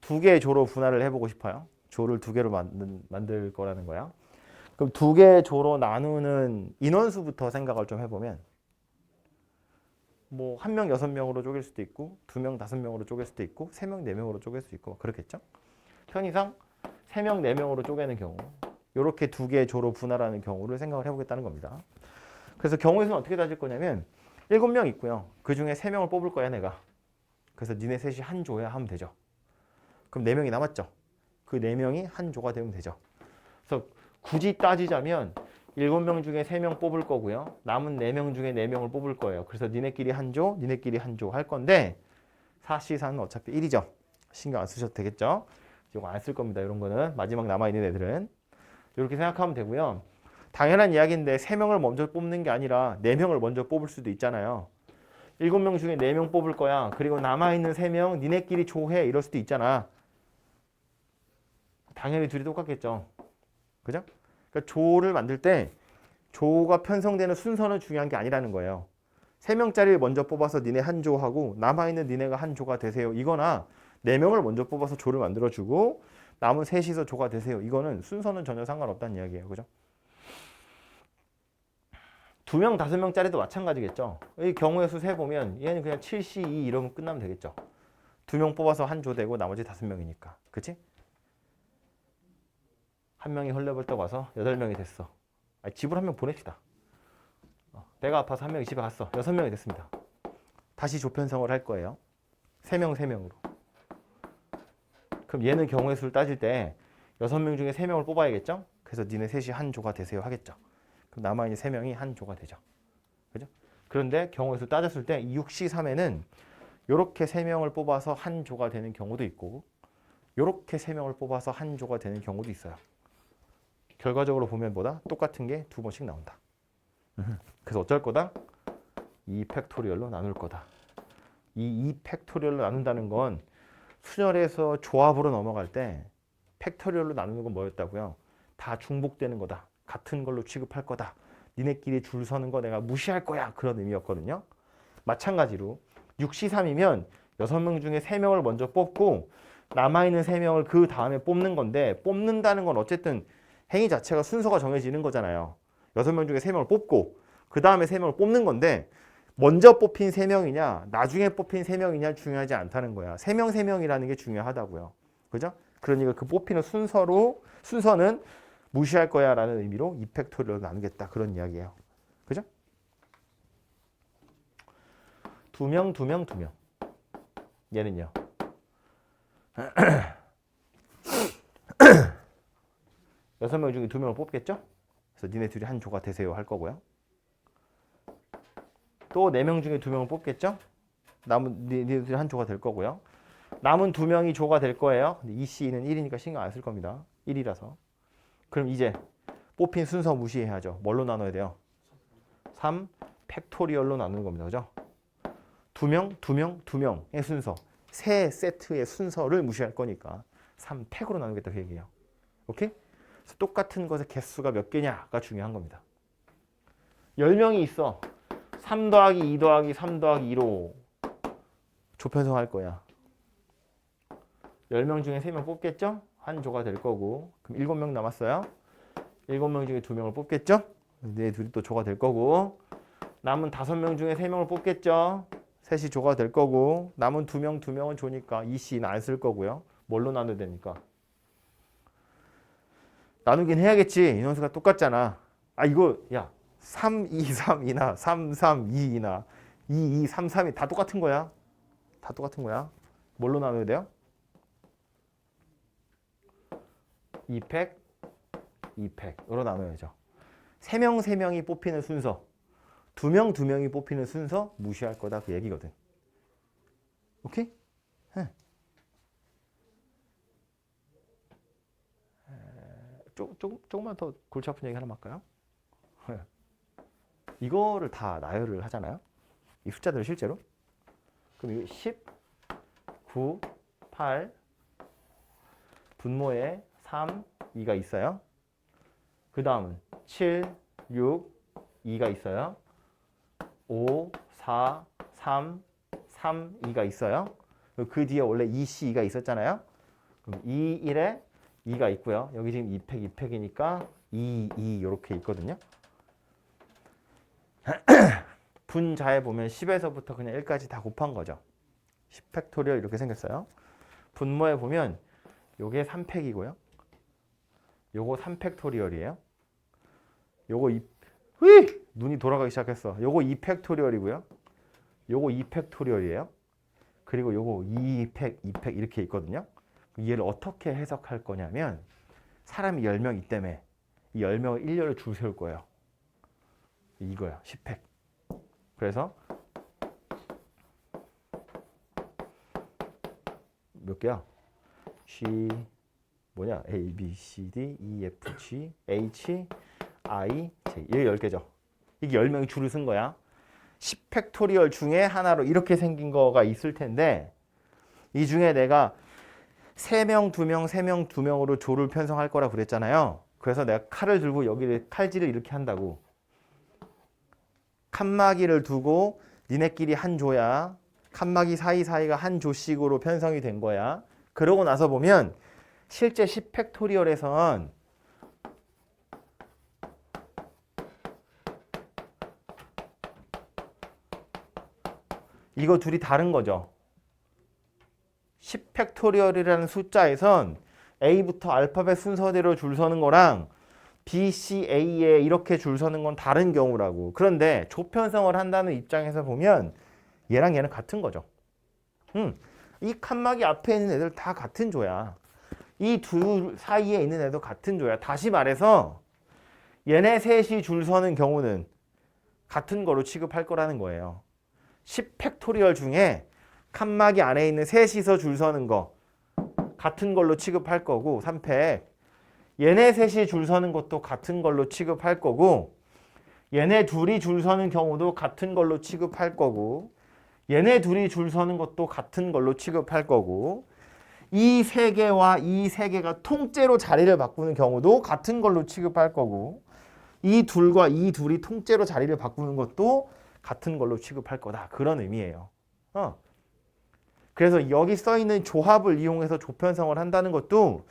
2개의 조로 분할을 해보고 싶어요. 조를 2개로 만들 거라는 거야. 그럼 2개의 조로 나누는 인원수부터 생각을 좀 해보면 뭐 1명 6명으로 쪼갤 수도 있고 2명 5명으로 쪼갤 수도 있고 3명 4명으로 쪼갤 수도 있고 그렇겠죠? 편의상 3명 4명으로 쪼개는 경우 이렇게 2개의 조로 분할하는 경우를 생각을 해보겠다는 겁니다. 그래서 경우의 수는 어떻게 따질 거냐면 7명 있고요. 그 중에 3명을 뽑을 거야 내가. 그래서 니네 셋이 한 조야 하면 되죠. 그럼 4명이 남았죠. 그 4명이 한 조가 되면 되죠. 그래서 굳이 따지자면 7명 중에 3명 뽑을 거고요. 남은 4명 중에 4명을 뽑을 거예요. 그래서 니네끼리 한 조, 니네끼리 한 조 할 건데 사시사는 어차피 1이죠. 신경 안 쓰셔도 되겠죠. 이거 안 쓸 겁니다. 이런 거는 마지막 남아있는 애들은. 이렇게 생각하면 되고요. 당연한 이야기인데 3명을 먼저 뽑는 게 아니라 4명을 먼저 뽑을 수도 있잖아요. 7명 중에 4명 뽑을 거야. 그리고 남아있는 3명 니네끼리 조해 이럴 수도 있잖아. 당연히 둘이 똑같겠죠. 그죠? 그러니까 조를 만들 때 조가 편성되는 순서는 중요한 게 아니라는 거예요. 3명짜리를 먼저 뽑아서 니네 한 조하고 남아있는 니네가 한 조가 되세요. 이거나 4명을 먼저 뽑아서 조를 만들어주고 남은 셋이서 조가 되세요. 이거는 순서는 전혀 상관없다는 이야기예요. 그죠? 2명, 5명짜리도 마찬가지겠죠. 이 경우의 수 세보면 얘는 그냥 7C2 이러면 끝나면 되겠죠. 2명 뽑아서 한 조 되고 나머지 5명이니까. 그치? 한 명이 헐레벌떡 와서 8명이 됐어. 집을 한 명 보냅시다. 배가 아파서 한 명이 집에 갔어. 6명이 됐습니다. 다시 조편성을 할 거예요. 3명, 3명으로. 그럼 얘는 경우의 수를 따질 때 6명 중에 3명을 뽑아야겠죠? 그래서 니네 셋이 한 조가 되세요 하겠죠. 그럼 남아있는 3명이 한 조가 되죠. 그죠? 그런데 경우의 수 따졌을 때 6C3에는 이렇게 3명을 뽑아서 한 조가 되는 경우도 있고 이렇게 3명을 뽑아서 한 조가 되는 경우도 있어요. 결과적으로 보면 뭐다? 똑같은 게 2번씩 나온다. 그래서 어쩔 거다? 2팩토리얼로 나눌 거다. 이 2팩토리얼로 나눈다는 건 순열에서 조합으로 넘어갈 때 팩토리얼로 나누는 건 뭐였다고요? 다 중복되는 거다. 같은 걸로 취급할 거다. 니네끼리 줄 서는 거 내가 무시할 거야. 그런 의미였거든요. 마찬가지로 6C3이면 6명 중에 3명을 먼저 뽑고 남아있는 3명을 그 다음에 뽑는 건데 뽑는다는 건 어쨌든 행위 자체가 순서가 정해지는 거잖아요. 6명 중에 3명을 뽑고 그 다음에 3명을 뽑는 건데 먼저 뽑힌 3명이냐 나중에 뽑힌 3명이냐 중요하지 않다는 거야. 3명 3명이라는 게 중요하다고요. 그죠? 그러니까 그 뽑히는 순서는 무시할 거야 라는 의미로 2팩토리얼로 나누겠다. 그런 이야기예요. 그죠? 2명, 2명, 2명. 얘는요. 6명 중에 2명을 뽑겠죠? 그래서 니네 둘이 한 조가 되세요 할 거고요. 또 4명 중에 2명을 뽑겠죠? 남은 니네 둘이 한 조가 될 거고요. 남은 2명이 조가 될 거예요. 근데 이 C는 1이니까 신경 안 쓸 겁니다. 1이라서. 그럼 이제 뽑힌 순서 무시해야죠. 뭘로 나눠야 돼요? 3 팩토리얼로 나누는 겁니다. 그죠? 2명, 2명, 2명의 순서. 세 세트의 순서를 무시할 거니까 3팩으로 나누겠다 그 얘기예요. 오케이? 그래서 똑같은 것의 개수가 몇 개냐가 중요한 겁니다. 10명이 있어. 3 더하기 2 더하기 3 더하기 2로 조편성할 거야. 10명 중에 3명 뽑겠죠? 한 조가 될 거고. 그럼 7명 남았어요. 7명 중에 2명을 뽑겠죠? 네 둘이 또 조가 될 거고. 남은 5명 중에 3명을 뽑겠죠. 셋이 조가 될 거고 남은 2명은 조니까 이 C는 안 쓸 거고요. 뭘로 나눠야 되니까? 나누긴 해야겠지. 인원수가 똑같잖아. 아 이거 야 3, 2, 3이나 3, 3, 2이나 2, 2, 3, 3이 다 똑같은 거야. 다 똑같은 거야. 뭘로 나눠야 돼요? 2팩, 2팩으로 나눠야죠. 3명이 뽑히는 순서, 2명이 뽑히는 순서 무시할 거다 그 얘기거든. 오케이? 조금만 더 골치 아픈 얘기 하나 할까요? 이거를 다 나열을 하잖아요. 이 숫자들을 실제로. 그럼 이거 10, 9, 8, 분모에 3, 2가 있어요. 그 다음은 7, 6, 2가 있어요. 5, 4, 3, 3, 2가 있어요. 그 뒤에 원래 2C, 2가 있었잖아요. 그럼 2, 1에 2가 있고요. 여기 지금 2팩, 2팩이니까 2, 2 이렇게 있거든요. 분자에 보면 10에서부터 그냥 1까지 다 곱한 거죠. 10팩토리얼 이렇게 생겼어요. 분모에 보면 요게 3팩이고요. 요거 3팩토리얼이에요. 요거 2, 눈이 돌아가기 시작했어. 요거 2팩토리얼이고요. 요거 2팩토리얼이에요. 그리고 요거 2팩 이렇게 있거든요. 얘를 어떻게 해석할 거냐면 사람이 10명 있다며 이 10명을 일렬로 줄 세울 거예요. 이거야. 10팩. 그래서 몇 개야? G 뭐냐? A, B, C, D, E, F, G, H, I, J. 이게 10개죠. 이게 10명이 줄을 쓴 거야. 10팩토리얼 중에 하나로 이렇게 생긴 거가 있을 텐데 이 중에 내가 3명, 2명, 3명, 2명으로 조를 편성할 거라 그랬잖아요. 그래서 내가 칼을 들고 여기를 칼질을 이렇게 한다고. 칸막이를 두고 니네끼리 한 조야. 칸막이 사이사이가 한 조씩으로 편성이 된 거야. 그러고 나서 보면 실제 10팩토리얼에선 이거 둘이 다른 거죠. 10팩토리얼이라는 숫자에선 A부터 알파벳 순서대로 줄 서는 거랑 B, C, A에 이렇게 줄 서는 건 다른 경우라고. 그런데 조편성을 한다는 입장에서 보면 얘랑 얘는 같은 거죠. 이 칸막이 앞에 있는 애들 다 같은 조야. 이 둘 사이에 있는 애도 같은 조야. 다시 말해서 얘네 셋이 줄 서는 경우는 같은 거로 취급할 거라는 거예요. 10팩토리얼 중에 칸막이 안에 있는 셋이서 줄 서는 거 같은 걸로 취급할 거고 3팩 얘네 셋이 줄 서는 것도 같은 걸로 취급할 거고 얘네 둘이 줄 서는 경우도 같은 걸로 취급할 거고 얘네 둘이 줄 서는 것도 같은 걸로 취급할 거고 이 세 개와 이 세 개가 통째로 자리를 바꾸는 경우도 같은 걸로 취급할 거고 이 둘과 이 둘이 통째로 자리를 바꾸는 것도 같은 걸로 취급할 거다. 그런 의미예요. 그래서 여기 써 있는 조합을 이용해서 조편성을 한다는 것도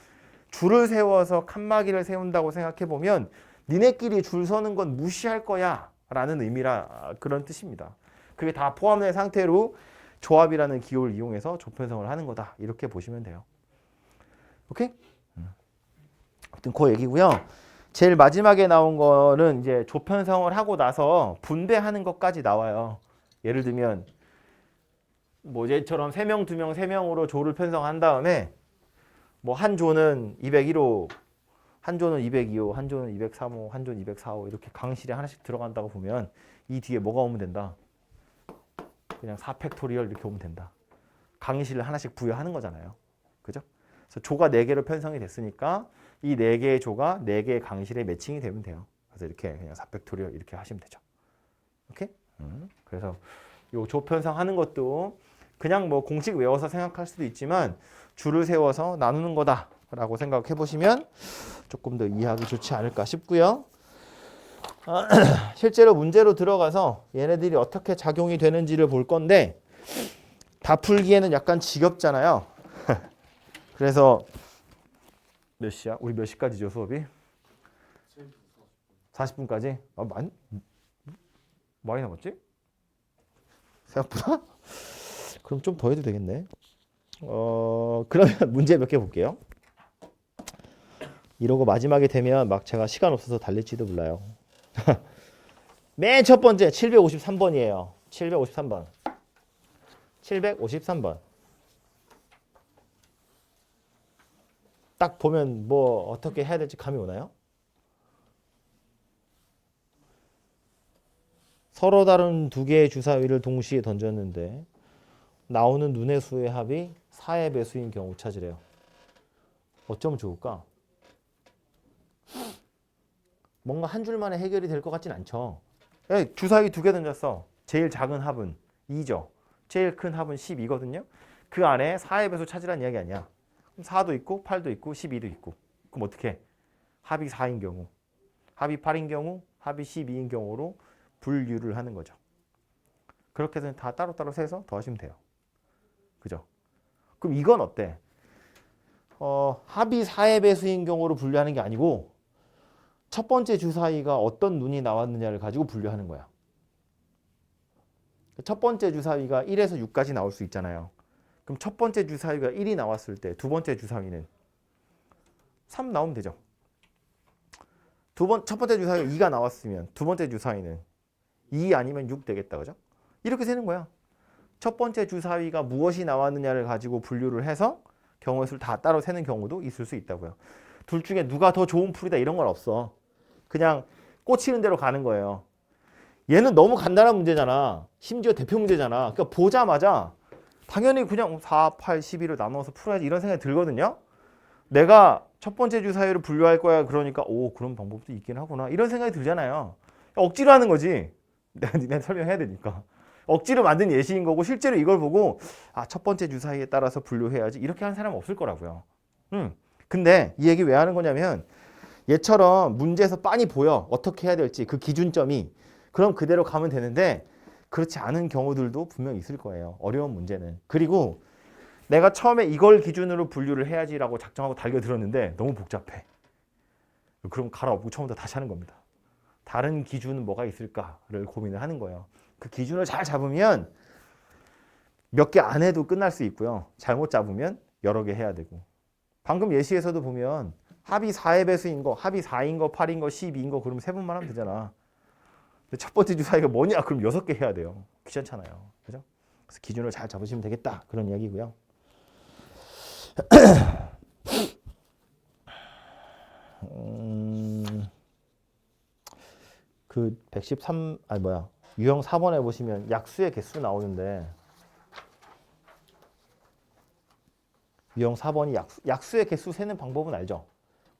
줄을 세워서 칸막이를 세운다고 생각해 보면 니네끼리 줄 서는 건 무시할 거야 라는 의미라 그런 뜻입니다. 그게 다 포함된 상태로 조합이라는 기호를 이용해서 조편성을 하는 거다. 이렇게 보시면 돼요. 오케이? 아무튼 그 얘기고요. 제일 마지막에 나온 거는 이제 조편성을 하고 나서 분배하는 것까지 나와요. 예를 들면 뭐 얘처럼 3명, 2명, 3명으로 조를 편성한 다음에 뭐 한 조는 201호, 한 조는 202호, 한 조는 203호, 한 조는 204호 이렇게 강실에 하나씩 들어간다고 보면 이 뒤에 뭐가 오면 된다? 그냥 4팩토리얼 이렇게 오면 된다. 강실을 하나씩 부여하는 거잖아요. 그죠? 그래서 조가 4개로 편성이 됐으니까 이 4개의 조가 4개의 강실에 매칭이 되면 돼요. 그래서 이렇게 그냥 4팩토리얼 이렇게 하시면 되죠. 오케이? 그래서 요 조 편성하는 것도 그냥 뭐 공식 외워서 생각할 수도 있지만 줄을 세워서 나누는 거다라고 생각해 보시면 조금 더 이해하기 좋지 않을까 싶고요. 실제로 문제로 들어가서 얘네들이 어떻게 작용이 되는지를 볼 건데 다 풀기에는 약간 지겹잖아요. 그래서 몇 시야? 우리 몇 시까지죠 수업이? 40분까지? 많이 남았지? 생각보다? 그럼 좀 더 해도 되겠네. 그러면 문제 몇 개 볼게요. 이러고 마지막에 되면 막 제가 시간 없어서 달릴지도 몰라요. 맨 첫 번째 753번이에요. 753번. 753번. 딱 보면 뭐 어떻게 해야 될지 감이 오나요? 서로 다른 두 개의 주사위를 동시에 던졌는데 나오는 눈의 수의 합이 4의 배수인 경우 찾으래요. 어쩌면 좋을까? 뭔가 한 줄만에 해결이 될 것 같진 않죠. 주사위 두 개 던졌어. 제일 작은 합은 2죠. 제일 큰 합은 12거든요. 그 안에 4의 배수 찾으라는 이야기 아니야. 4도 있고 8도 있고 12도 있고. 그럼 어떻게? 합이 4인 경우, 합이 8인 경우, 합이 12인 경우로 분류를 하는 거죠. 그렇게 해서 다 따로따로 세서 더하시면 돼요. 그죠? 그럼 이건 어때? 합이 4의 배수인 경우로 분류하는 게 아니고 첫 번째 주사위가 어떤 눈이 나왔느냐를 가지고 분류하는 거야. 첫 번째 주사위가 1에서 6까지 나올 수 있잖아요. 그럼 첫 번째 주사위가 1이 나왔을 때 두 번째 주사위는 3 나오면 되죠. 첫 번째 주사위가 2가 나왔으면 두 번째 주사위는 2 아니면 6 되겠다. 그죠? 이렇게 세는 거야. 첫 번째 주사위가 무엇이 나왔느냐를 가지고 분류를 해서 경우의 수를 다 따로 세는 경우도 있을 수 있다고요. 둘 중에 누가 더 좋은 풀이다 이런 건 없어. 그냥 꽂히는 대로 가는 거예요. 얘는 너무 간단한 문제잖아. 심지어 대표 문제잖아. 그러니까 보자마자 당연히 그냥 4, 8, 12를 나눠서 풀어야지 이런 생각이 들거든요. 내가 첫 번째 주사위를 분류할 거야. 그러니까 오 그런 방법도 있긴 하구나. 이런 생각이 들잖아요. 억지로 하는 거지. 내가 니네 설명해야 되니까. 억지로 만든 예시인 거고 실제로 이걸 보고 아, 첫 번째 주사위에 따라서 분류해야지 이렇게 하는 사람은 없을 거라고요. 근데 이 얘기 왜 하는 거냐면 얘처럼 문제에서 빤히 보여. 어떻게 해야 될지 그 기준점이. 그럼 그대로 가면 되는데 그렇지 않은 경우들도 분명 있을 거예요. 어려운 문제는. 그리고 내가 처음에 이걸 기준으로 분류를 해야지라고 작정하고 달겨들었는데 너무 복잡해. 그럼 갈아엎고 처음부터 다시 하는 겁니다. 다른 기준은 뭐가 있을까를 고민을 하는 거예요. 그 기준을 잘 잡으면 몇 개 안 해도 끝날 수 있고요. 잘못 잡으면 여러 개 해야 되고. 방금 예시에서도 보면 합이 4의 배수인 거, 합이 4인 거, 8인 거, 12인 거 그러면 세 번만 하면 되잖아. 근데 첫 번째 주사위가 뭐냐? 그럼 6개 해야 돼요. 귀찮잖아요. 그죠? 그래서 기준을 잘 잡으시면 되겠다. 그런 이야기고요. 그 113, 아니 뭐야. 유형 4번에 보시면 약수의 개수 나오는데 유형 4번이 약수의 개수 세는 방법은 알죠?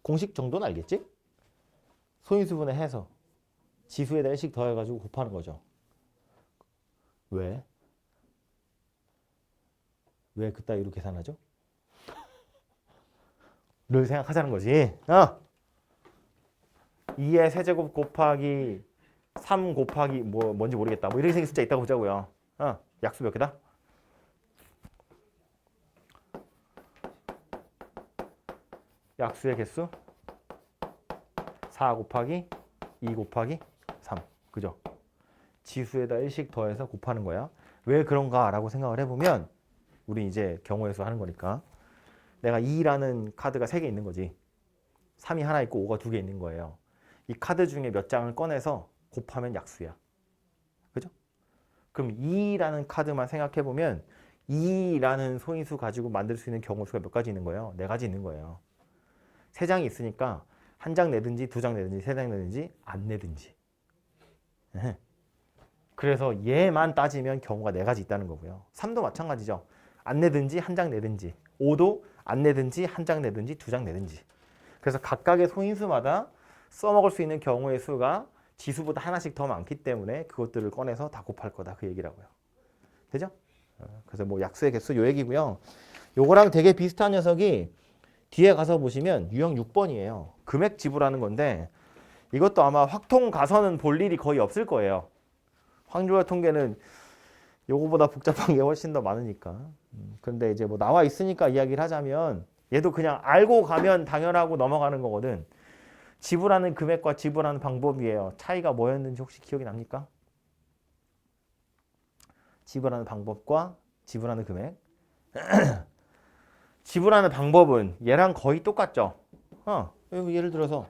공식 정도는 알겠지? 소인수분해 해서 지수에다 1씩 더해가지고 곱하는 거죠. 왜? 왜 그따위로 계산하죠? 를 생각하자는 거지. 2의 세제곱 곱하기 3 곱하기 뭔지 모르겠다. 뭐 이렇게 생긴 숫자 있다고 보자고요. 약수 몇 개다? 약수의 개수 4 곱하기 2 곱하기 3. 그죠? 지수에다 1씩 더해서 곱하는 거야. 왜 그런가 라고 생각을 해보면 우리 이제 경우의 수 하는 거니까 내가 2라는 카드가 3개 있는 거지. 3이 하나 있고 5가 2개 있는 거예요. 이 카드 중에 몇 장을 꺼내서 곱하면 약수야. 그죠? 그럼 2라는 카드만 생각해보면 2라는 소인수 가지고 만들 수 있는 경우 수가 몇 가지 있는 거예요? 4가지 있는 거예요. 3장이 있으니까 한 장 내든지 2장 내든지 3장 내든지 안 내든지. 그래서 얘만 따지면 경우가 4가지 있다는 거고요. 3도 마찬가지죠. 안 내든지 한 장 내든지 5도 안 내든지 한 장 내든지 2장 내든지. 그래서 각각의 소인수마다 써먹을 수 있는 경우의 수가 지수보다 하나씩 더 많기 때문에 그것들을 꺼내서 다 곱할 거다 그 얘기라고요. 되죠? 그래서 뭐 약수의 개수 요 얘기고요. 요거랑 되게 비슷한 녀석이 뒤에 가서 보시면 유형 6번이에요. 금액 지불하는 건데 이것도 아마 확통 가서는 볼 일이 거의 없을 거예요. 확률화 통계는 요거보다 복잡한 게 훨씬 더 많으니까. 근데 이제 뭐 나와 있으니까 이야기를 하자면 얘도 그냥 알고 가면 당연하고 넘어가는 거거든. 지불하는 금액과 지불하는 방법이에요. 차이가 뭐였는지 혹시 기억이 납니까? 지불하는 방법과 지불하는 금액. 지불하는 방법은 얘랑 거의 똑같죠. 예를 들어서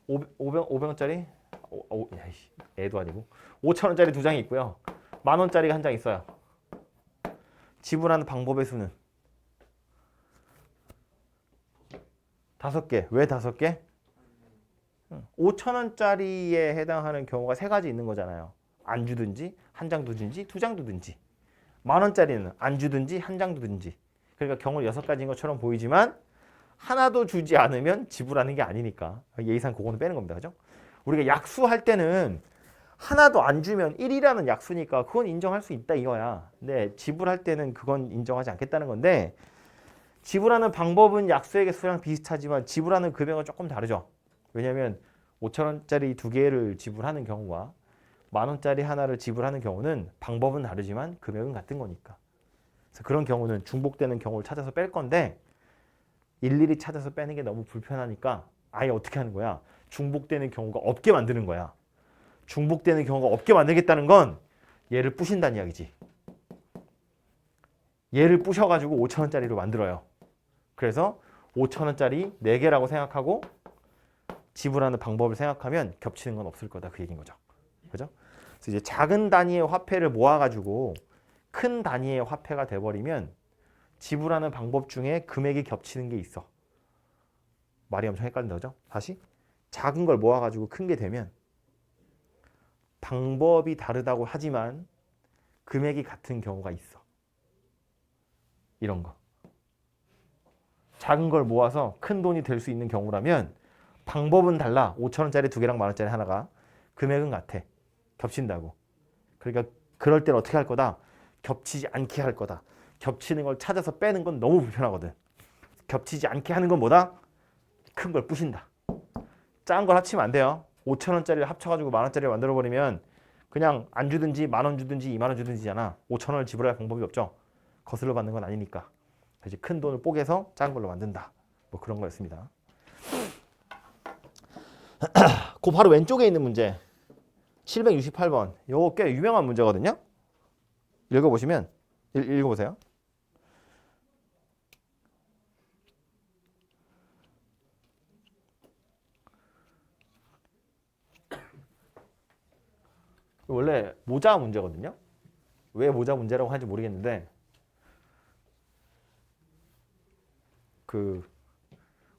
500원짜리 애도 아니고 5,000원짜리 두 장이 있고요. 10,000원짜리가 한 장 있어요. 지불하는 방법의 수는 5개. 왜 5개? 5,000원짜리에 해당하는 경우가 3가지 있는 거잖아요. 안 주든지, 한 장 두든지, 두 장 두든지. 10,000원짜리는 안 주든지, 한 장 두든지. 그러니까 경우는 6가지인 것처럼 보이지만 하나도 주지 않으면 지불하는 게 아니니까 예의상 그거는 빼는 겁니다. 그죠? 우리가 약수할 때는 하나도 안 주면 1이라는 약수니까 그건 인정할 수 있다 이거야. 근데 지불할 때는 그건 인정하지 않겠다는 건데 지불하는 방법은 약수의 개수랑 비슷하지만 지불하는 금액은 조금 다르죠. 왜냐하면 5,000원짜리 2개를 지불하는 경우와 10,000원짜리 하나를 지불하는 경우는 방법은 다르지만 금액은 같은 거니까. 그래서 그런 경우는 중복되는 경우를 찾아서 뺄 건데 일일이 찾아서 빼는 게 너무 불편하니까 아예 어떻게 하는 거야? 중복되는 경우가 없게 만드는 거야. 중복되는 경우가 없게 만들겠다는 건 얘를 부신다는 이야기지. 얘를 부셔가지고 5,000원짜리로 만들어요. 그래서 5,000원짜리 4개라고 생각하고 지불하는 방법을 생각하면 겹치는 건 없을 거다 그 얘기인 거죠. 그죠? 그래서 이제 작은 단위의 화폐를 모아가지고 큰 단위의 화폐가 돼버리면 지불하는 방법 중에 금액이 겹치는 게 있어. 말이 엄청 헷갈린다 그죠? 다시 작은 걸 모아가지고 큰 게 되면 방법이 다르다고 하지만 금액이 같은 경우가 있어. 이런 거. 작은 걸 모아서 큰 돈이 될 수 있는 경우라면 방법은 달라. 5,000원짜리 2개랑 10,000원짜리 하나가 금액은 같아. 겹친다고. 그러니까 그럴 때는 어떻게 할 거다? 겹치지 않게 할 거다. 겹치는 걸 찾아서 빼는 건 너무 불편하거든. 겹치지 않게 하는 건 뭐다? 큰 걸 부신다. 작은 걸 합치면 안 돼요. 5,000원짜리를 합쳐가지고 10,000원짜리를 만들어버리면 그냥 안 주든지 10,000원 주든지 20,000원 주든지잖아. 5,000원을 지불할 방법이 없죠. 거슬러 받는 건 아니니까. 그래서 큰 돈을 뽀개서 작은 걸로 만든다. 뭐 그런 거였습니다. 그 바로 왼쪽에 있는 문제 768번. 요거 꽤 유명한 문제거든요. 읽어보시면 읽어보세요. 원래 모자 문제거든요. 왜 모자 문제라고 하는지 모르겠는데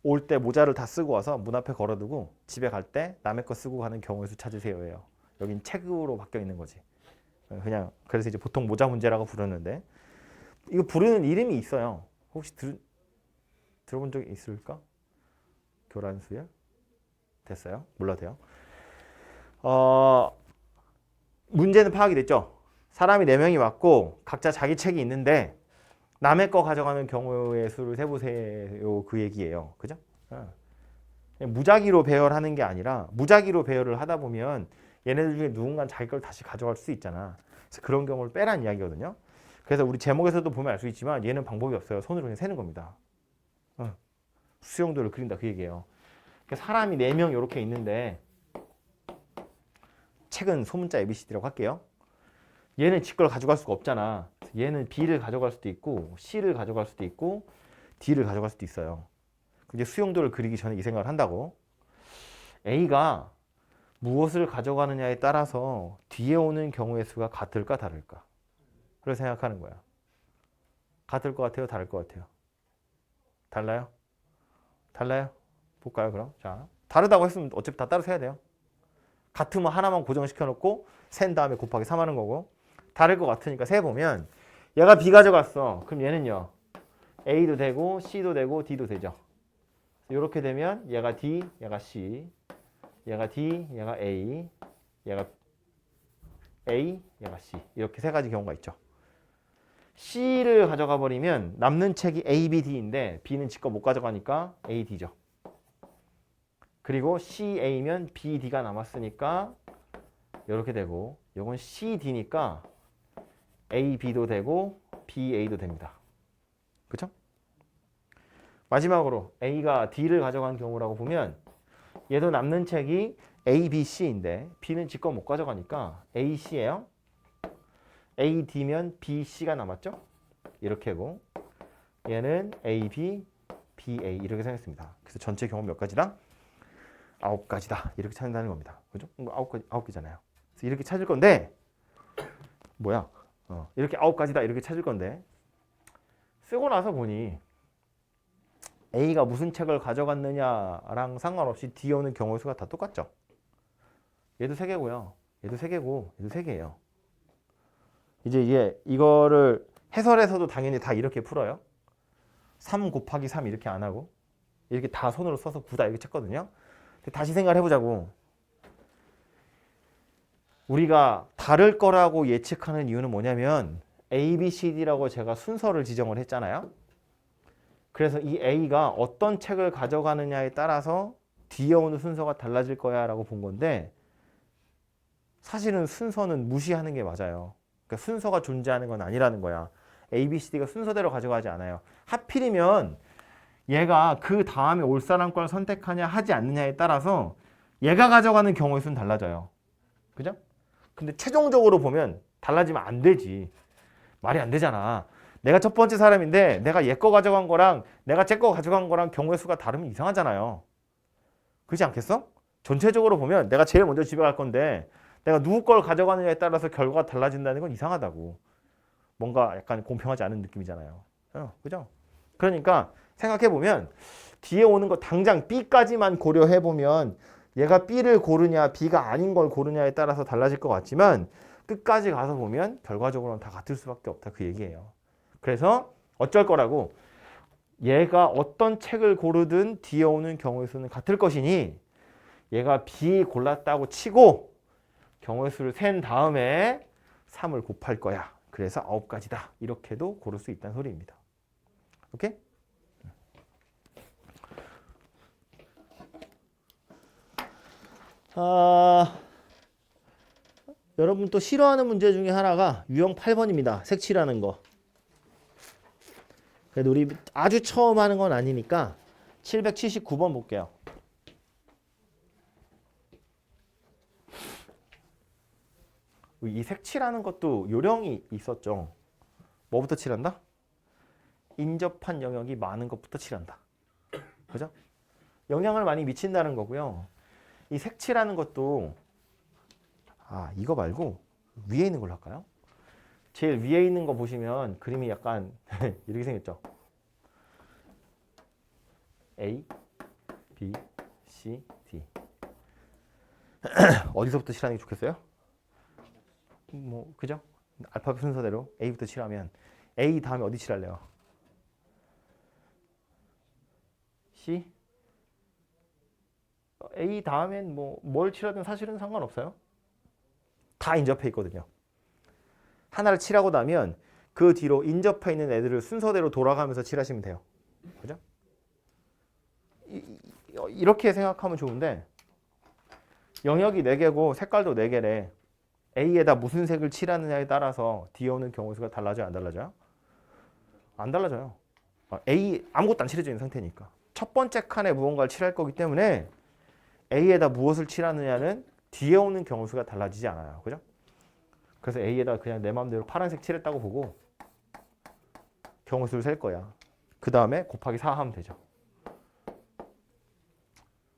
올 때 모자를 다 쓰고 와서 문 앞에 걸어두고 집에 갈 때 남의 거 쓰고 가는 경우의 수 찾으세요예요. 여긴 책으로 바뀌어 있는 거지. 그냥 그래서 이제 보통 모자 문제라고 부르는데 이거 부르는 이름이 있어요. 혹시 들어본 적이 있을까? 교란수열? 됐어요? 몰라도 돼요. 문제는 파악이 됐죠. 사람이 4명이 왔고 각자 자기 책이 있는데 남의 거 가져가는 경우의 수를 세보세요. 그 얘기예요. 그죠? 무작위로 배열하는 게 아니라 무작위로 배열을 하다 보면 얘네들 중에 누군가는 자기 걸 다시 가져갈 수 있잖아. 그래서 그런 경우를 빼라는 이야기거든요. 그래서 우리 제목에서도 보면 알 수 있지만 얘는 방법이 없어요. 손으로 그냥 세는 겁니다. 수용도를 그린다 그 얘기예요. 그러니까 사람이 4명 이렇게 있는데 책은 소문자 ABCD라고 할게요. 얘는 지 걸 가져갈 수가 없잖아. 얘는 B를 가져갈 수도 있고 C를 가져갈 수도 있고 D를 가져갈 수도 있어요. 이제 수용도를 그리기 전에 이 생각을 한다고. A가 무엇을 가져가느냐에 따라서 뒤에 오는 경우의 수가 같을까 다를까? 그걸 생각하는 거야. 같을 것 같아요? 다를 것 같아요? 달라요? 달라요? 볼까요 그럼? 자, 다르다고 했으면 어차피 다 따로 세야 돼요. 같으면 하나만 고정시켜 놓고 센 다음에 곱하기 3 하는 거고 다를 것 같으니까 세보면 얘가 B 가져갔어. 그럼 얘는요. A도 되고 C도 되고 D도 되죠. 이렇게 되면 얘가 D, 얘가 C, 얘가 D, 얘가 A, 얘가 A, 얘가 C 이렇게 3가지 경우가 있죠. C를 가져가 버리면 남는 책이 A, B, D인데 B는 지 거 못 가져가니까 A, D죠. 그리고 C, A면 B, D가 남았으니까 이렇게 되고 이건 C, D니까 A, B도 되고 B, A도 됩니다. 그렇죠? 마지막으로 A가 D를 가져간 경우라고 보면 얘도 남는 책이 A, B, C인데 B는 지 거 못 가져가니까 A, C예요. A, D면 B, C가 남았죠? 이렇게 하고 얘는 A, B, B, A 이렇게 생겼습니다. 그래서 전체 경우 몇 가지다? 9가지다. 이렇게 찾는다는 겁니다. 그죠? 9개잖아요. 그래서 이렇게 찾을 건데 뭐야? 이렇게 9가지다 이렇게 찾을 건데 쓰고 나서 보니 A가 무슨 책을 가져갔느냐랑 상관없이 뒤에 오는 경우의 수가 다 똑같죠. 얘도 3개고요. 얘도 3개고 얘도 3개예요. 이제 이거를 해설에서도 당연히 다 이렇게 풀어요. 3 곱하기 3 이렇게 안 하고 이렇게 다 손으로 써서 9다 이렇게 쳤거든요. 다시 생각을 해보자고. 우리가 다를 거라고 예측하는 이유는 뭐냐면 A, B, C, D라고 제가 순서를 지정을 했잖아요. 그래서 이 A가 어떤 책을 가져가느냐에 따라서 뒤에 오는 순서가 달라질 거야 라고 본 건데 사실은 순서는 무시하는 게 맞아요. 그러니까 순서가 존재하는 건 아니라는 거야. A, B, C, D가 순서대로 가져가지 않아요. 하필이면 얘가 그 다음에 올 사람 걸 선택하냐 하지 않느냐에 따라서 얘가 가져가는 경우의 수는 달라져요. 그죠? 근데 최종적으로 보면 달라지면 안 되지. 말이 안 되잖아. 내가 첫 번째 사람인데 내가 얘 거 가져간 거랑 내가 쟤 거 가져간 거랑 경우의 수가 다르면 이상하잖아요. 그렇지 않겠어? 전체적으로 보면 내가 제일 먼저 집에 갈 건데 내가 누구 걸 가져가느냐에 따라서 결과가 달라진다는 건 이상하다고. 뭔가 약간 공평하지 않은 느낌이잖아요. 그죠? 그러니까 생각해보면 뒤에 오는 거 당장 B까지만 고려해보면 얘가 B를 고르냐 B가 아닌 걸 고르냐에 따라서 달라질 것 같지만 끝까지 가서 보면 결과적으로는 다 같을 수밖에 없다 그 얘기예요. 그래서 어쩔 거라고 얘가 어떤 책을 고르든 뒤에 오는 경우의 수는 같을 것이니 얘가 B 골랐다고 치고 경우의 수를 센 다음에 3을 곱할 거야. 그래서 9가지다. 이렇게도 고를 수 있다는 소리입니다. 오케이? 여러분 또 싫어하는 문제 중에 하나가 유형 8번입니다. 색칠하는 거. 그래도 우리 아주 처음 하는 건 아니니까 779번 볼게요. 이 색칠하는 것도 요령이 있었죠. 뭐부터 칠한다? 인접한 영역이 많은 것부터 칠한다. 그죠? 영향을 많이 미친다는 거고요. 이 색칠하는 것도 이거 말고 위에 있는 걸로 할까요? 제일 위에 있는 거 보시면 그림이 약간 이렇게 생겼죠. A, B, C, D. 어디서부터 칠하는 게 좋겠어요? 뭐 그죠? 알파벳 순서대로 A부터 칠하면 A 다음에 어디 칠할래요? C? A 다음엔 뭐 뭘 칠하든 사실은 상관없어요. 다 인접해 있거든요. 하나를 칠하고 나면 그 뒤로 인접해 있는 애들을 순서대로 돌아가면서 칠하시면 돼요. 그죠? 이렇게 생각하면 좋은데 영역이 4개고 색깔도 4개래. A에다 무슨 색을 칠하느냐에 따라서 뒤에 오는 경우 수가 달라져요? 안 달라져요? 안 달라져요. A 아무것도 안 칠해져 있는 상태니까. 첫 번째 칸에 무언가를 칠할 거기 때문에 A에다 무엇을 칠하느냐는 뒤에 오는 경우 수가 달라지지 않아요. 그죠? 그래서 A에다 그냥 내 마음대로 파란색 칠했다고 보고 경우 수를 셀 거야. 그 다음에 곱하기 4 하면 되죠.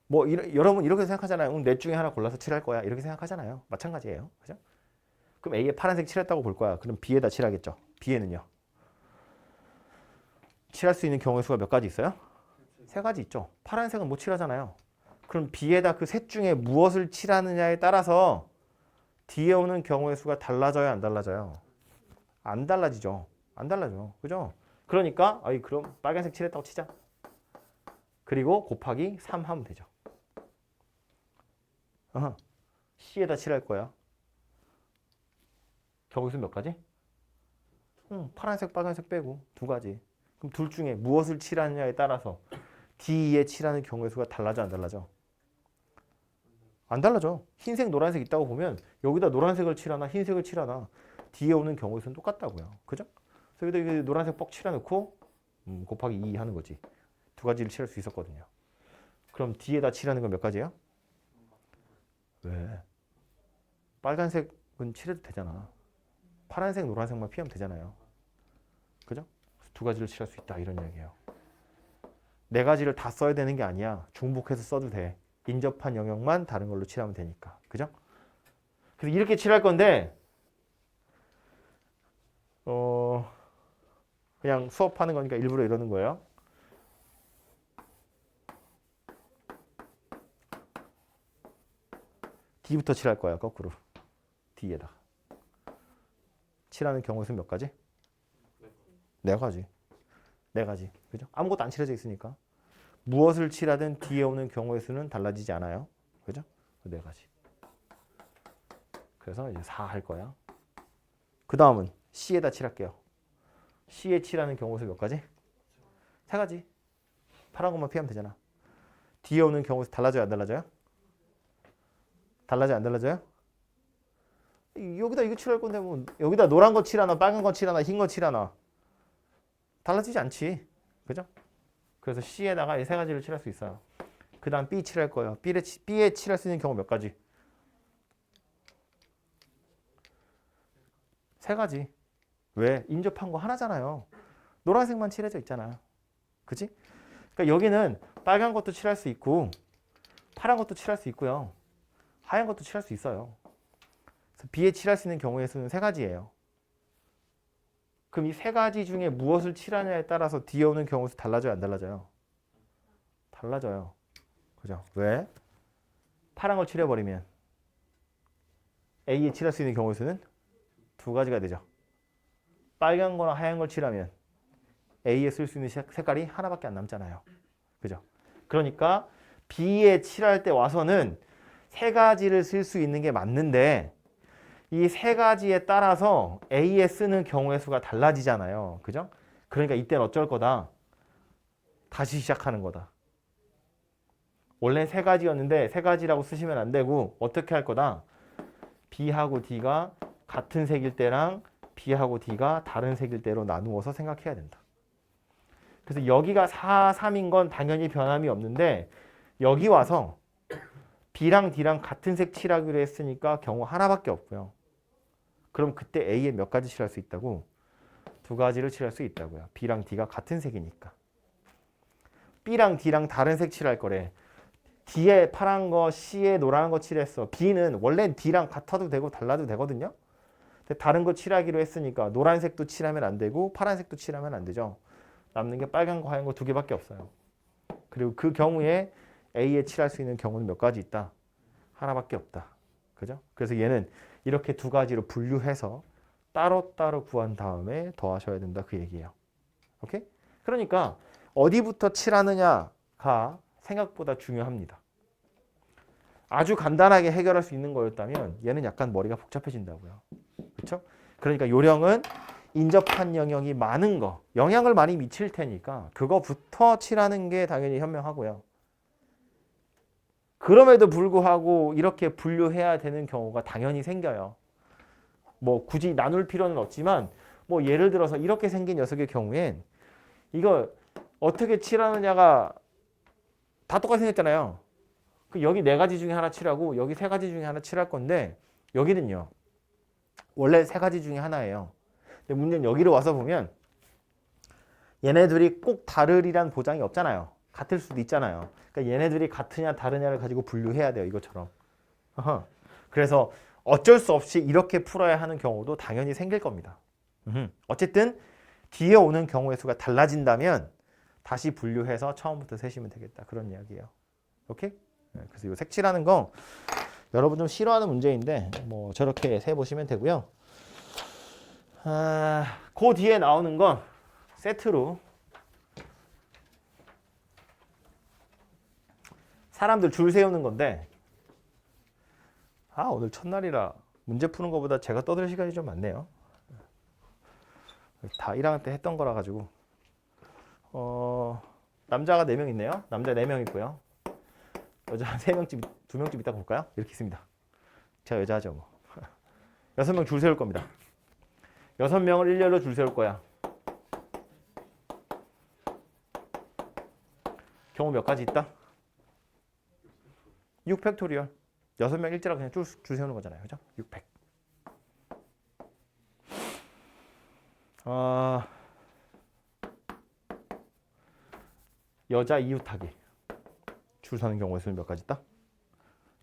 뭐 여러분 이렇게 생각하잖아요. 넷 중에 하나 골라서 칠할 거야. 이렇게 생각하잖아요. 마찬가지예요. 그죠? 그럼 A에 파란색 칠했다고 볼 거야. 그럼 B에다 칠하겠죠. B에는요. 칠할 수 있는 경우의 수가 몇 가지 있어요? 3가지 있죠. 파란색은 못 칠하잖아요. 그럼 B에다 그 셋 중에 무엇을 칠하느냐에 따라서 뒤에 오는 경우의 수가 달라져요? 안 달라져요? 안 달라지죠. 안 달라져. 그죠? 그러니까 그럼 빨간색 칠했다고 치자. 그리고 곱하기 3 하면 되죠. C에다 칠할 거야. 경우의 수 몇 가지? 파란색, 빨간색 빼고 2가지. 그럼 둘 중에 무엇을 칠하느냐에 따라서 D에 칠하는 경우의 수가 달라져 안 달라져? 안 달라져. 흰색, 노란색 있다고 보면 여기다 노란색을 칠하나 흰색을 칠하나 뒤에 오는 경우의 수는 똑같다고요. 그죠? 그래서 여기다 노란색 뻑 칠해놓고 곱하기 2 하는 거지. 2가지를 칠할 수 있었거든요. 그럼 D에다 칠하는 건 몇 가지예요? 왜? 빨간색은 칠해도 되잖아. 파란색, 노란색만 피하면 되잖아요. 그죠? 두 가지를 칠할 수 있다 이런 얘기예요. 네 가지를 다 써야 되는 게 아니야. 중복해서 써도 돼. 인접한 영역만 다른 걸로 칠하면 되니까. 그죠? 그래서 이렇게 칠할 건데 그냥 수업하는 거니까 일부러 이러는 거예요. D부터 칠할 거야. 거꾸로. D에다가. 칠하는 경우 수는 몇 가지? 네 가지. 네 가지. 그죠? 아무것도 안 칠해져 있으니까. 무엇을 칠하든 D에 오는 경우의 수는 달라지지 않아요. 그죠? 네 가지. 그래서 이제 4 할 거야. 그 다음은 C에다 칠할게요. C에 칠하는 경우의 수 몇 가지? 세 가지. 파란 것만 피하면 되잖아. D에 오는 경우의 수 달라져요? 안 달라져요? 달라져요? 안 달라져요? 여기다 이거 칠할 건데 뭐 여기다 노란 거 칠하나 빨간 거 칠하나 흰 거 칠하나 달라지지 않지. 그죠? 그래서 C에다가 이 세 가지를 칠할 수 있어요. 그 다음 B 칠할 거예요. B에 칠할 수 있는 경우 몇 가지? 세 가지. 왜? 인접한 거 하나잖아요. 노란색만 칠해져 있잖아. 그치? 그러니까 여기는 빨간 것도 칠할 수 있고 파란 것도 칠할 수 있고요. 하얀 것도 칠할 수 있어요. 그래서 B에 칠할 수 있는 경우의 수는 세 가지예요. 그럼 이 세 가지 중에 무엇을 칠하냐에 따라서 D에 오는 경우 수 달라져요? 안 달라져요? 달라져요. 그죠? 왜? 파란 걸 칠해버리면 A에 칠할 수 있는 경우의 수는 두 가지가 되죠. 빨간 거나 하얀 걸 칠하면 A에 쓸 수 있는 색깔이 하나밖에 안 남잖아요. 그죠? 그러니까 B에 칠할 때 와서는 세 가지를 쓸 수 있는 게 맞는데 이 세 가지에 따라서 A에 쓰는 경우의 수가 달라지잖아요. 그죠? 그러니까 이때는 어쩔 거다? 다시 시작하는 거다. 원래 세 가지였는데 세 가지라고 쓰시면 안 되고 어떻게 할 거다? B하고 D가 같은 색일 때랑 B하고 D가 다른 색일 때로 나누어서 생각해야 된다. 그래서 여기가 4, 3인 건 당연히 변함이 없는데 여기 와서 B랑 D랑 같은 색 칠하기로 했으니까 경우 하나밖에 없고요. 그럼 그때 A에 몇 가지 칠할 수 있다고? 두 가지를 칠할 수 있다고요. B랑 D가 같은 색이니까. B랑 D랑 다른 색 칠할 거래. D에 파란 거, C에 노란 거 칠했어. B는 원래 D랑 같아도 되고 달라도 되거든요. 근데 다른 거 칠하기로 했으니까 노란색도 칠하면 안 되고 파란색도 칠하면 안 되죠. 남는 게 빨간 거, 하얀 거 두 개밖에 없어요. 그리고 그 경우에 A에 칠할 수 있는 경우는 몇 가지 있다? 하나밖에 없다. 그죠? 그래서 얘는 이렇게 두 가지로 분류해서 따로따로 구한 다음에 더하셔야 된다 그 얘기예요. 오케이? 그러니까 어디부터 칠하느냐가 생각보다 중요합니다. 아주 간단하게 해결할 수 있는 거였다면 얘는 약간 머리가 복잡해진다고요. 그렇죠? 그러니까 요령은 인접한 영역이 많은 거, 영향을 많이 미칠 테니까 그거부터 칠하는 게 당연히 현명하고요. 그럼에도 불구하고 이렇게 분류해야 되는 경우가 당연히 생겨요. 뭐 굳이 나눌 필요는 없지만 뭐 예를 들어서 이렇게 생긴 녀석의 경우엔 이거 어떻게 칠하느냐가 다 똑같이 생겼잖아요. 여기 네 가지 중에 하나 칠하고 여기 세 가지 중에 하나 칠할 건데 여기는요. 원래 세 가지 중에 하나예요. 근데 문제는 여기로 와서 보면 얘네들이 꼭 다르리란 보장이 없잖아요. 같을 수도 있잖아요. 그러니까 얘네들이 같으냐 다르냐를 가지고 분류해야 돼요. 이것처럼. 그래서 어쩔 수 없이 이렇게 풀어야 하는 경우도 당연히 생길 겁니다. 어쨌든 뒤에 오는 경우의 수가 달라진다면 다시 분류해서 처음부터 세시면 되겠다. 그런 이야기예요. 오케이? 그래서 이 색칠하는 거 여러분 좀 싫어하는 문제인데 뭐 저렇게 세보시면 되고요. 그 뒤에 나오는 건 세트로 사람들 줄 세우는 건데 오늘 첫날이라 문제 푸는 것보다 제가 떠들 시간이 좀 많네요. 다 1학년 때 했던 거라 가지고 남자가 4명 있네요. 남자 4명 있고요. 여자 한 3명쯤, 2명쯤 있다 볼까요? 이렇게 있습니다. 제가 여자죠 뭐. 6명 줄 세울 겁니다. 6명을 일렬로 줄 세울 거야. 경우 몇 가지 있다? 6팩토리얼. 6명 일자로 그냥 줄 세우는 거잖아요. 그죠? 6팩. 어, 여자 이웃하기 줄 서는 경우의 수는 몇 가지 있다?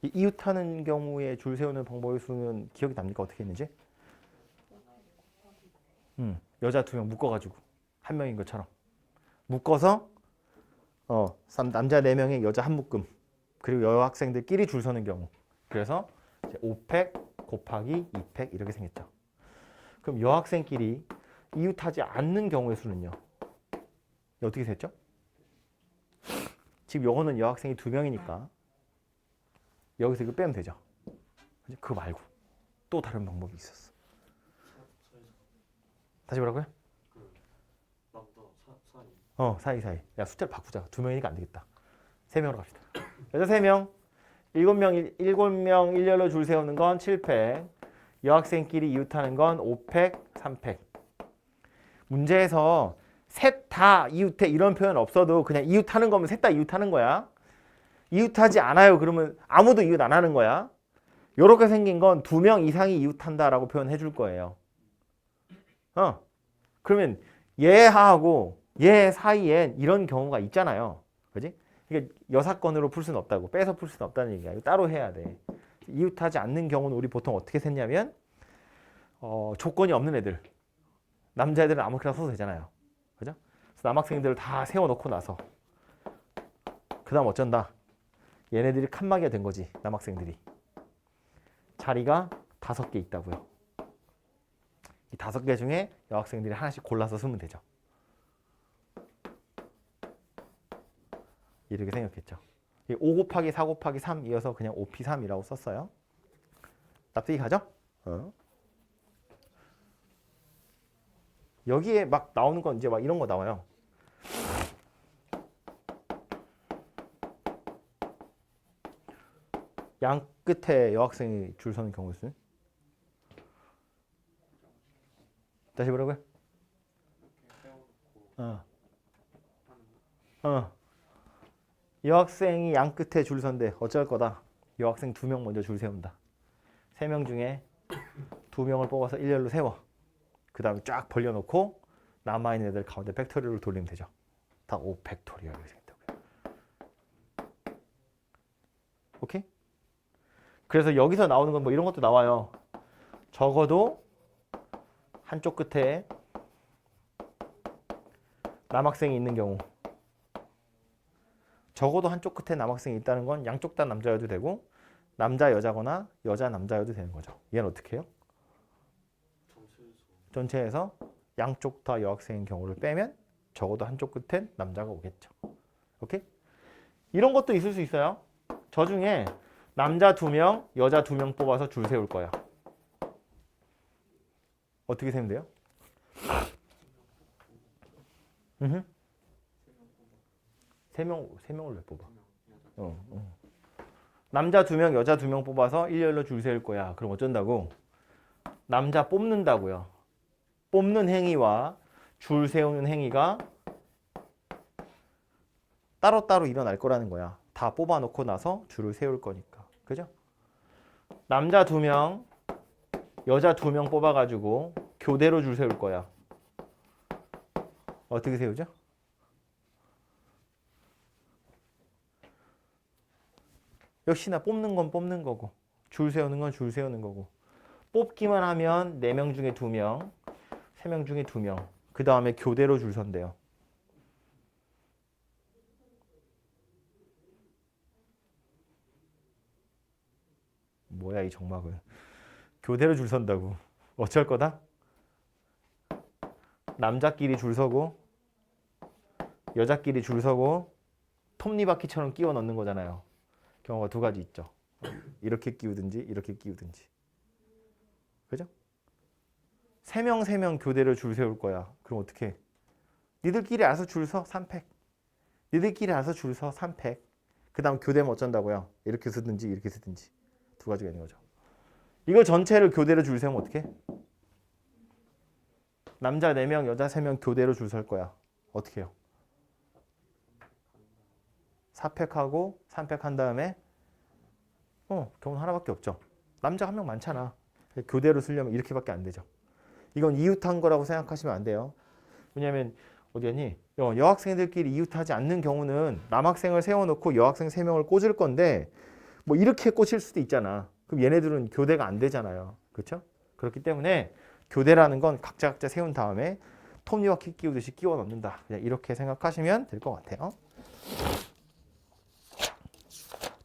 이 이웃하는 경우에 줄 세우는 방법의 수는 기억이 납니까? 어떻게 했는지? 여자 2명 묶어가지고 한 명인 것처럼 묶어서 남자 4명에 여자 한 묶음 그리고 여학생들끼리 줄 서는 경우 그래서 이제 5팩 곱하기 2팩 이렇게 생겼죠. 그럼 여학생끼리 이웃하지 않는 경우의 수는요? 어떻게 됐죠? 지금 요거는 여학생이 2명이니까 여기서 이거 빼면 되죠. 그거 말고 또 다른 방법이 있었어. 다시 뭐라고요? 사이. 야, 숫자를 바꾸자. 2명이니까 안 되겠다. 3명으로 갑시다. 여자 3명, 7명 일렬로 줄 세우는 건 7팩, 여학생끼리 이웃하는 건 5팩, 3팩. 문제에서 셋 다 이웃해 이런 표현 없어도 그냥 이웃하는 거면 셋 다 이웃하는 거야. 이웃하지 않아요. 그러면 아무도 이웃 안 하는 거야. 요렇게 생긴 건 2명 이상이 이웃한다라고 표현해 줄 거예요. 그러면 얘하고 얘 사이에 이런 경우가 있잖아요. 그지? 그러니까 여사건으로 풀 수는 없다고. 빼서 풀 수는 없다는 얘기야. 이거 따로 해야 돼. 이웃하지 않는 경우는 우리 보통 어떻게 셌냐면 조건이 없는 애들. 남자애들은 아무렇게나 써도 되잖아요. 그죠? 그래서 남학생들을 다 세워놓고 나서 그 다음 어쩐다. 얘네들이 칸막이가 된 거지. 남학생들이. 자리가 5개 있다고요. 이 5개 중에 여학생들이 하나씩 골라서 쓰면 되죠. 이렇게 생각했죠. 5 곱하기 4 곱하기 3 이어서 그냥 5P3이라고 썼어요. 납득이 가죠? 여기에 막 나오는 건 이제 막 이런 거 나와요. 양 끝에 여학생이 줄 서는 경우 수는? 다시 뭐라고요? 여학생이 양 끝에 줄 선데 어쩔 거다. 여학생 2명 먼저 줄 세운다. 3명 중에 2명을 뽑아서 일렬로 세워. 그 다음에 쫙 벌려놓고 남아있는 애들 가운데 팩토리얼을 돌리면 되죠. 다 5팩토리얼 이렇게 생긴다고요. 오케이? 그래서 여기서 나오는 건 뭐 이런 것도 나와요. 적어도 한쪽 끝에 남학생이 있는 경우 적어도 한쪽 끝에 남학생이 있다는 건 양쪽 다 남자여도 되고 남자 여자거나 여자 남자여도 되는 거죠. 얘는 어떻게 해요? 전체에서 양쪽 다 여학생인 경우를 빼면 적어도 한쪽 끝엔 남자가 오겠죠. 오케이? 이런 것도 있을 수 있어요. 저 중에 남자 2명, 여자 2명 뽑아서 줄 세울 거야. 어떻게 세면 돼요? 세 명을 왜 뽑아? 남자 2명, 여자 2명 뽑아서 일렬로 줄 세울 거야. 그럼 어쩐다고? 남자 뽑는다고요. 뽑는 행위와 줄 세우는 행위가 따로따로 일어날 거라는 거야. 다 뽑아놓고 나서 줄을 세울 거니까. 그죠? 남자 2명, 여자 2명 뽑아가지고 교대로 줄 세울 거야. 어떻게 세우죠? 역시나 뽑는 건 뽑는 거고 줄 세우는 건 줄 세우는 거고 뽑기만 하면 4명 중에 2명, 3명 중에 2명 그 다음에 교대로 줄 선대요. 뭐야 이 정막은. 교대로 줄 선다고. 어쩔 거다? 남자끼리 줄 서고 여자끼리 줄 서고 톱니바퀴처럼 끼워 넣는 거잖아요. 경우가 2가지 있죠. 이렇게 끼우든지 이렇게 끼우든지. 그죠? 3명 교대로 줄 세울 거야. 그럼 어떻게 해? 니들끼리 알아서 줄 서 3팩. 니들끼리 알아서 줄 서 3팩. 그 다음 교대면 어쩐다고요? 이렇게 쓰든지 이렇게 쓰든지. 2가지가 있는 거죠. 이거 전체를 교대로 줄 세우면 어떻게 해? 남자 4명, 여자 3명 교대로 줄 설 거야. 어떻게 해요? 4팩하고 3팩 한 다음에 경우는 하나밖에 없죠. 남자 1명 많잖아. 교대로 쓰려면 이렇게밖에 안 되죠. 이건 이웃한 거라고 생각하시면 안 돼요. 왜냐하면 어디였니? 여학생들끼리 이웃하지 않는 경우는 남학생을 세워놓고 여학생 3명을 꽂을 건데 뭐 이렇게 꽂힐 수도 있잖아. 그럼 얘네들은 교대가 안 되잖아요. 그렇죠? 그렇기 때문에 교대라는 건 각자 세운 다음에 톱니바퀴 끼우듯이 끼워 넣는다. 그냥 이렇게 생각하시면 될 것 같아요.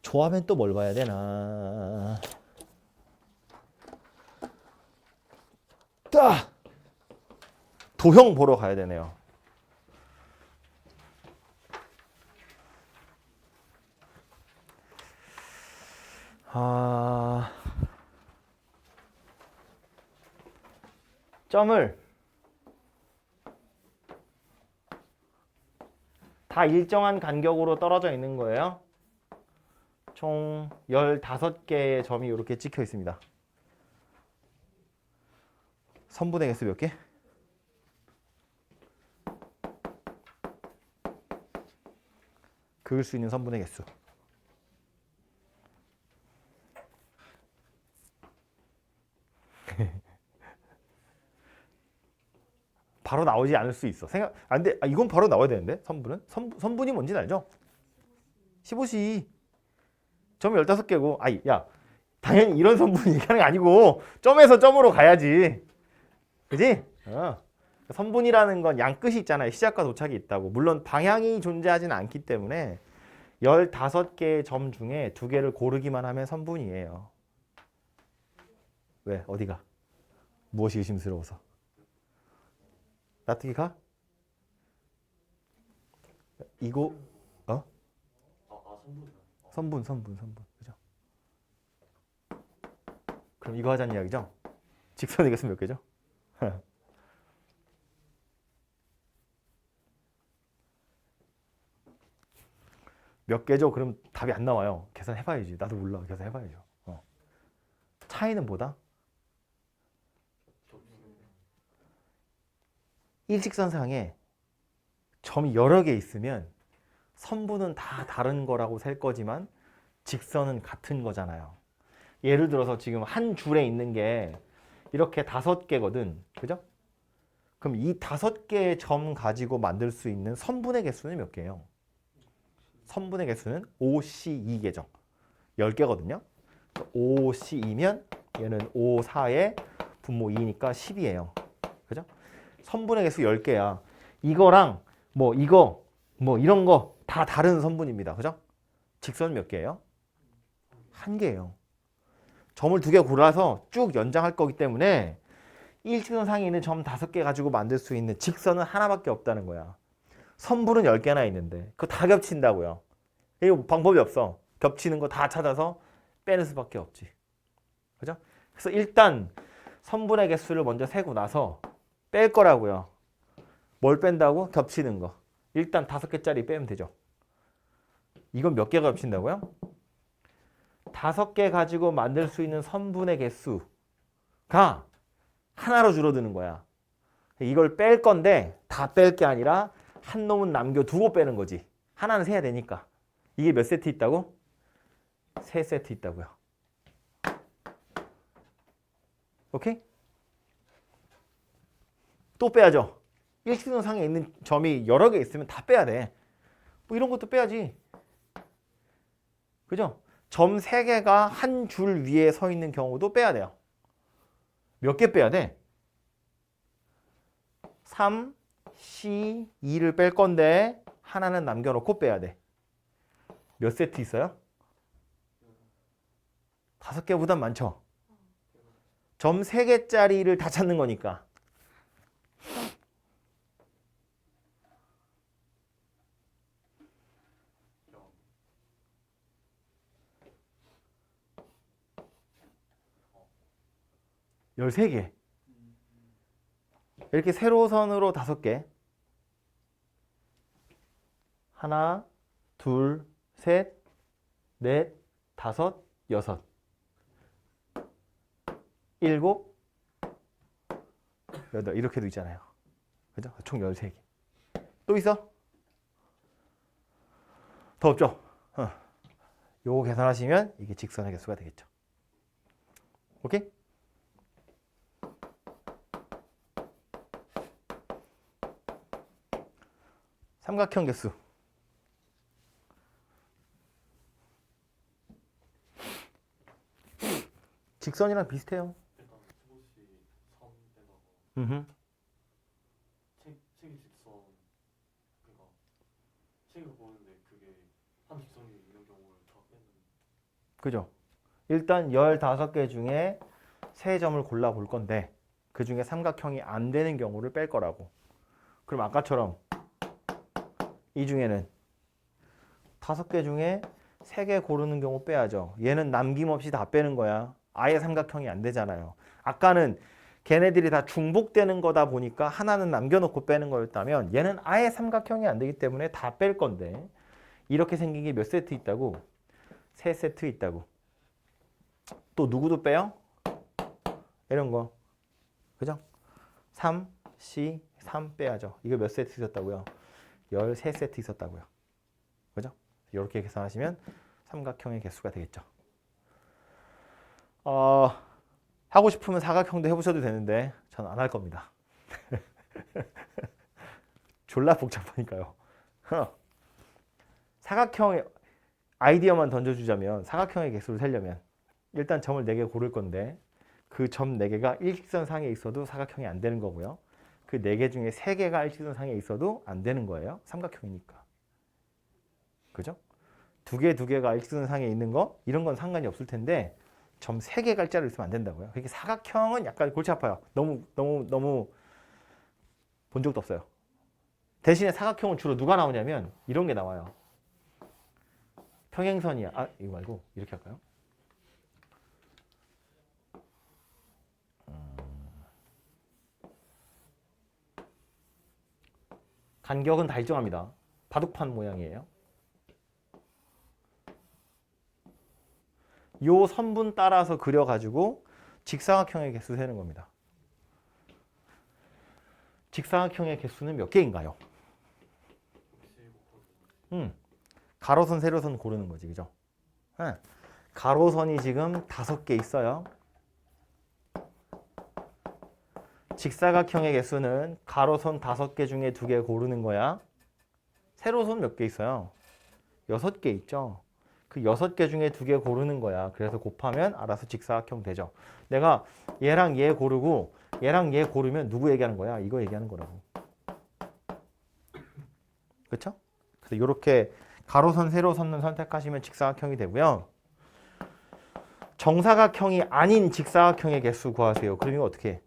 조합엔 또 뭘 봐야 되나? 도형 보러 가야 되네요. 점을 다 일정한 간격으로 떨어져 있는 거예요. 총 15개의 점이 이렇게 찍혀 있습니다. 선분의 개수 몇 개? 그을 수 있는 선분의 개수. 바로 나오지 않을 수 있어. 안 돼. 이건 바로 나와야 되는데. 선분은? 선분이 뭔지 알죠? 15시. 점이 15개고. 야. 당연히 이런 선분 얘기하는 게 아니고 점에서 점으로 가야지. 그지? 선분이라는 건 양끝이 있잖아요. 시작과 도착이 있다고. 물론 방향이 존재하지는 않기 때문에 15개의 점 중에 2개를 고르기만 하면 선분이에요. 왜? 어디가? 무엇이 의심스러워서? 납득이 가? 이거 선분. 그죠? 그럼 이거 하자는 이야기죠? 직선의 개수 몇 개죠? 몇 개죠? 그럼 답이 안 나와요. 계산해봐야지. 나도 몰라. 계산해봐야죠. 차이는 뭐다? 일직선상에 점이 여러 개 있으면 선분은 다 다른 거라고 셀 거지만 직선은 같은 거잖아요. 예를 들어서 지금 한 줄에 있는 게 이렇게 5개거든. 그죠? 그럼 이 5개의 점 가지고 만들 수 있는 선분의 개수는 몇 개예요? 선분의 개수는 5C2개죠. 10개거든요. 5C2면 얘는 5, 4에 분모 2니까 10이에요. 그죠? 선분의 개수 10개야. 이거랑 이거 이런 거 다 다른 선분입니다. 그죠? 직선은 몇 개예요? 1개예요. 점을 2개 골라서 쭉 연장할 거기 때문에 일직선 상에 있는 점 5개 가지고 만들 수 있는 직선은 하나밖에 없다는 거야. 선분은 10개나 있는데 그거 다 겹친다고요. 이거 방법이 없어. 겹치는 거 다 찾아서 빼는 수밖에 없지. 그죠? 그래서 일단 선분의 개수를 먼저 세고 나서 뺄 거라고요. 뭘 뺀다고? 겹치는 거. 일단 5개짜리 빼면 되죠. 이건 몇 개가 겹친다고요? 5개 가지고 만들 수 있는 선분의 개수가 하나로 줄어드는 거야. 이걸 뺄 건데 다 뺄 게 아니라 한 놈은 남겨두고 빼는 거지. 하나는 세야 되니까. 이게 몇 세트 있다고? 3세트 있다고요. 오케이? 또 빼야죠. 일직선 상에 있는 점이 여러 개 있으면 다 빼야 돼. 이런 것도 빼야지. 그죠? 점 3개가 한 줄 위에 서 있는 경우도 빼야 돼요. 몇 개 빼야 돼? 3, C, 2를 뺄 건데 하나는 남겨놓고 빼야 돼. 몇 세트 있어요? 5개보단 많죠? 점 3개짜리를 다 찾는 거니까. 열세 개. 이렇게 세로선으로 5개. 하나, 둘, 셋, 넷, 5, 6, 7, 8 이렇게도 있잖아요. 그죠? 총 13개. 또 있어? 더 없죠? 요거 계산하시면 이게 직선의 개수가 되겠죠. 오케이? 삼각형 개수. 직선이랑 비슷해요. 일단 스고시 선 빼다가 음. 책이 직선 그러니까 책을 보는데 그게 한 직선이 있는 경우를 다 빼는. 그죠? 일단 15개 중에 3점을 골라 볼 건데 그 중에 삼각형이 안 되는 경우를 뺄 거라고. 그럼 아까처럼 이 중에는 5개 중에 3개 고르는 경우 빼야죠. 얘는 남김없이 다 빼는 거야. 아예 삼각형이 안 되잖아요. 아까는 걔네들이 다 중복되는 거다 보니까 하나는 남겨놓고 빼는 거였다면 얘는 아예 삼각형이 안 되기 때문에 다 뺄 건데 이렇게 생긴 게 몇 세트 있다고? 3세트 있다고. 또 누구도 빼요? 이런 거. 그죠? 3, C, 3 빼야죠. 이거 몇 세트 있었다고요? 13세트 있었다고요. 그죠? 이렇게 계산하시면 삼각형의 개수가 되겠죠. 하고 싶으면 사각형도 해보셔도 되는데 전 안 할 겁니다. 졸라 복잡하니까요. 사각형의 아이디어만 던져주자면 사각형의 개수를 세려면 일단 점을 4개 고를 건데 그 점 4개가 일직선 상에 있어도 사각형이 안 되는 거고요. 그 4개 중에 3개가 일직선 상에 있어도 안 되는 거예요. 삼각형이니까. 그죠? 2개가 일직선 상에 있는 거 이런 건 상관이 없을 텐데 점 3개 갈자를 있으면 안 된다고요. 그러니까 사각형은 약간 골치 아파요. 너무 본 적도 없어요. 대신에 사각형은 주로 누가 나오냐면 이런 게 나와요. 평행선이야. 이거 말고 이렇게 할까요? 간격은 다 일정합니다. 바둑판 모양이에요. 요 선분 따라서 그려가지고 직사각형의 개수 세는 겁니다. 직사각형의 개수는 몇 개인가요? 가로선, 세로선 고르는 거지, 그죠? 네. 가로선이 지금 5개 있어요. 직사각형의 개수는 가로선 5개 중에 2개 고르는 거야. 세로선 몇 개 있어요? 6개 있죠. 그 6개 중에 2개 고르는 거야. 그래서 곱하면 알아서 직사각형 되죠. 내가 얘랑 얘 고르고 얘랑 얘 고르면 누구 얘기하는 거야? 이거 얘기하는 거라고. 그렇죠? 그래서 이렇게 가로선, 세로선을 선택하시면 직사각형이 되고요. 정사각형이 아닌 직사각형의 개수 구하세요. 그러면 어떻게 해?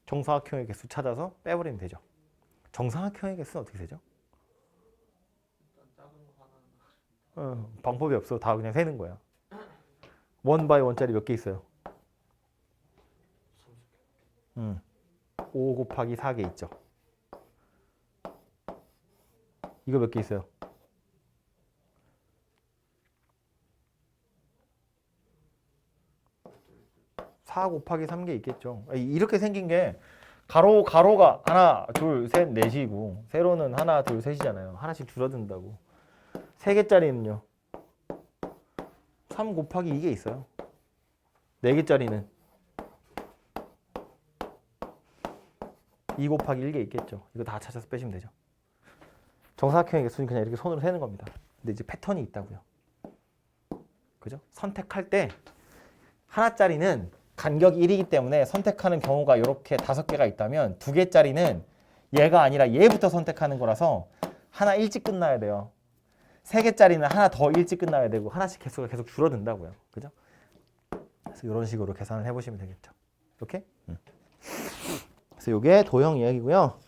정사각형의 개수 찾아서 빼버리면 되죠. 정사각형의 개수는 어떻게 되죠? 방법이 없어. 다 그냥 세는 거야. 1/1짜리 몇 개 있어요? 5 곱하기 4개 있죠. 이거 몇 개 있어요? 4 곱하기 3개 있겠죠. 이렇게 생긴 게 가로가 하나, 둘, 셋, 넷이고 세로는 하나, 둘, 셋이잖아요. 하나씩 줄어든다고. 3개짜리는요. 3 곱하기 2개 있어요. 4개짜리는 2 곱하기 1개 있겠죠. 이거 다 찾아서 빼시면 되죠. 정사각형의 개수는 그냥 이렇게 손으로 세는 겁니다. 근데 이제 패턴이 있다고요. 그죠? 선택할 때 하나짜리는 간격이 1이기 때문에 선택하는 경우가 이렇게 5개가 있다면 2개짜리는 얘가 아니라 얘부터 선택하는 거라서 하나 일찍 끝나야 돼요. 3개짜리는 하나 더 일찍 끝나야 되고 하나씩 개수가 계속 줄어든다고요. 그죠? 그래서 이런 식으로 계산을 해보시면 되겠죠. 이렇게? 그래서 이게 도형 이야기고요.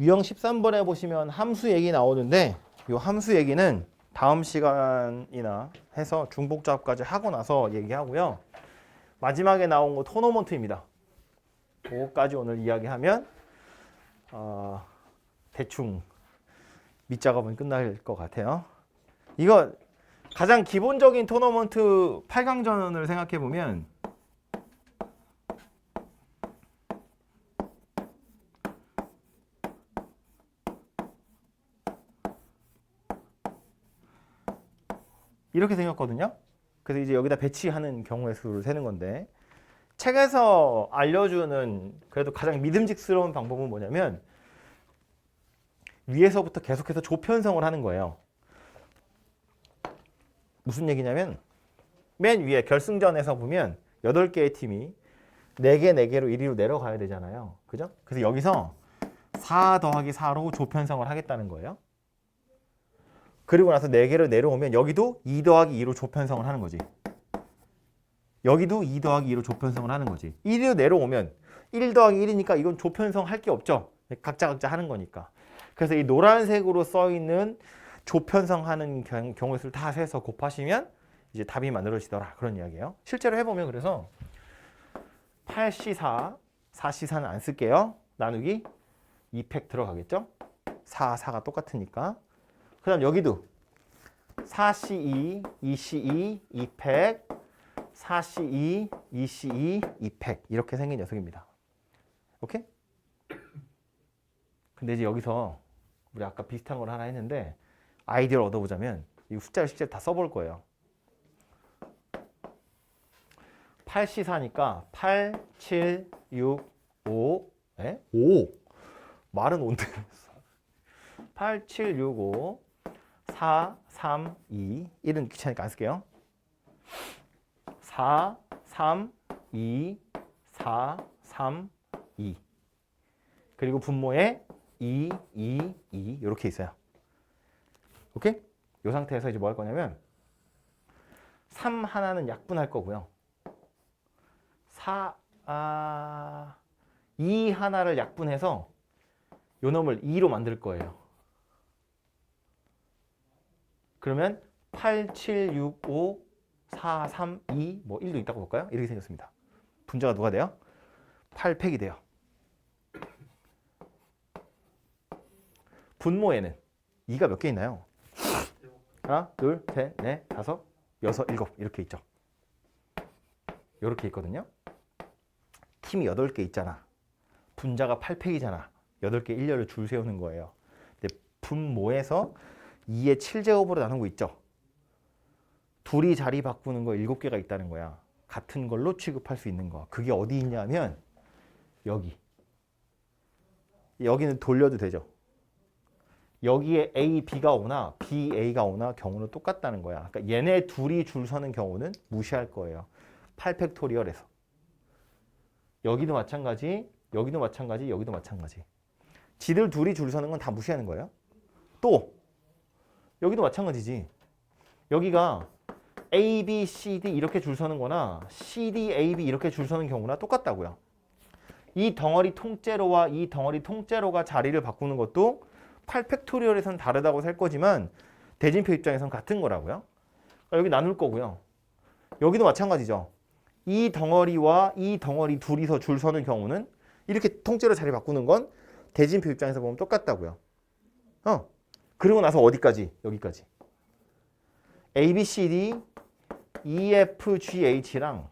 유형 13번에 보시면 함수 얘기 나오는데 이 함수 얘기는 다음 시간이나 해서 중복잡까지 하고 나서 얘기하고요. 마지막에 나온 거 토너먼트입니다. 그거까지 오늘 이야기하면 대충 밑작업은 끝날 것 같아요. 이거 가장 기본적인 토너먼트 8강전을 생각해 보면 이렇게 생겼거든요. 그래서 이제 여기다 배치하는 경우의 수를 세는 건데 책에서 알려주는 그래도 가장 믿음직스러운 방법은 뭐냐면 위에서부터 계속해서 조편성을 하는 거예요. 무슨 얘기냐면 맨 위에 결승전에서 보면 8개의 팀이 4개, 4개로 1위로 내려가야 되잖아요. 그죠? 그래서 여기서 4 더하기 4로 조편성을 하겠다는 거예요. 그리고 나서 4개를 내려오면 여기도 2 더하기 2로 조편성을 하는 거지. 여기도 2 더하기 2로 조편성을 하는 거지. 1위로 내려오면 1 더하기 1이니까 이건 조편성 할 게 없죠. 각자 하는 거니까. 그래서 이 노란색으로 써 있는 조편성하는 경우의 수를 다 세서 곱하시면 이제 답이 만들어지더라. 그런 이야기예요. 실제로 해보면 그래서 8C4, 4C4는 안 쓸게요. 나누기 2팩 들어가겠죠? 4, 4가 똑같으니까. 그 다음 여기도 4C2, 2C2, 2팩, 4C2, 2C2, 2팩 이렇게 생긴 녀석입니다. 오케이? 근데 이제 여기서 우리 아까 비슷한 걸 하나 했는데 아이디어를 얻어보자면 이 숫자를 실제로 다 써볼 거예요. 8C4니까 8, 7, 6, 5, 에? 5. 말은 온대. 8, 7, 6, 5, 4, 3, 2. 1은 귀찮으니까 안 쓸게요. 4, 3, 2, 4, 3, 2. 그리고 분모에 2, 2, 2 이렇게 있어요. 오케이? 이 상태에서 이제 뭐 할 거냐면 3 하나는 약분할 거고요. 2 하나를 약분해서 요 놈을 2로 만들 거예요. 그러면 8, 7, 6, 5, 4, 3, 2, 뭐 1도 있다고 볼까요? 이렇게 생겼습니다. 분자가 누가 돼요? 8팩이 돼요. 분모에는 2가 몇 개 있나요? 하나, 둘, 셋, 넷, 다섯, 여섯, 일곱 이렇게 있죠. 이렇게 있거든요. 팀이 8개 있잖아. 분자가 8팩이잖아. 8개 일렬을 줄 세우는 거예요. 근데 분모에서 2의 7제곱으로 나누고 있죠. 둘이 자리 바꾸는 거 7개가 있다는 거야. 같은 걸로 취급할 수 있는 거. 그게 어디 있냐면 여기. 여기는 돌려도 되죠. 여기에 A, B가 오나 B, A가 오나 경우는 똑같다는 거야. 그러니까 얘네 둘이 줄 서는 경우는 무시할 거예요. 8팩토리얼에서. 여기도 마찬가지, 여기도 마찬가지, 여기도 마찬가지. 지들 둘이 줄 서는 건 다 무시하는 거예요. 또 여기도 마찬가지지. 여기가 A, B, C, D 이렇게 줄 서는 거나 C, D, A, B 이렇게 줄 서는 경우나 똑같다고요. 이 덩어리 통째로와 이 덩어리 통째로가 자리를 바꾸는 것도 8팩토리얼에서는 다르다고 살 거지만 대진표 입장에서는 같은 거라고요. 그러니까 여기 나눌 거고요. 여기도 마찬가지죠. 이 덩어리와 이 덩어리 둘이서 줄 서는 경우는 이렇게 통째로 자리 바꾸는 건 대진표 입장에서 보면 똑같다고요. 그리고 나서 어디까지? 여기까지. A, B, C, D, E, F, G, H랑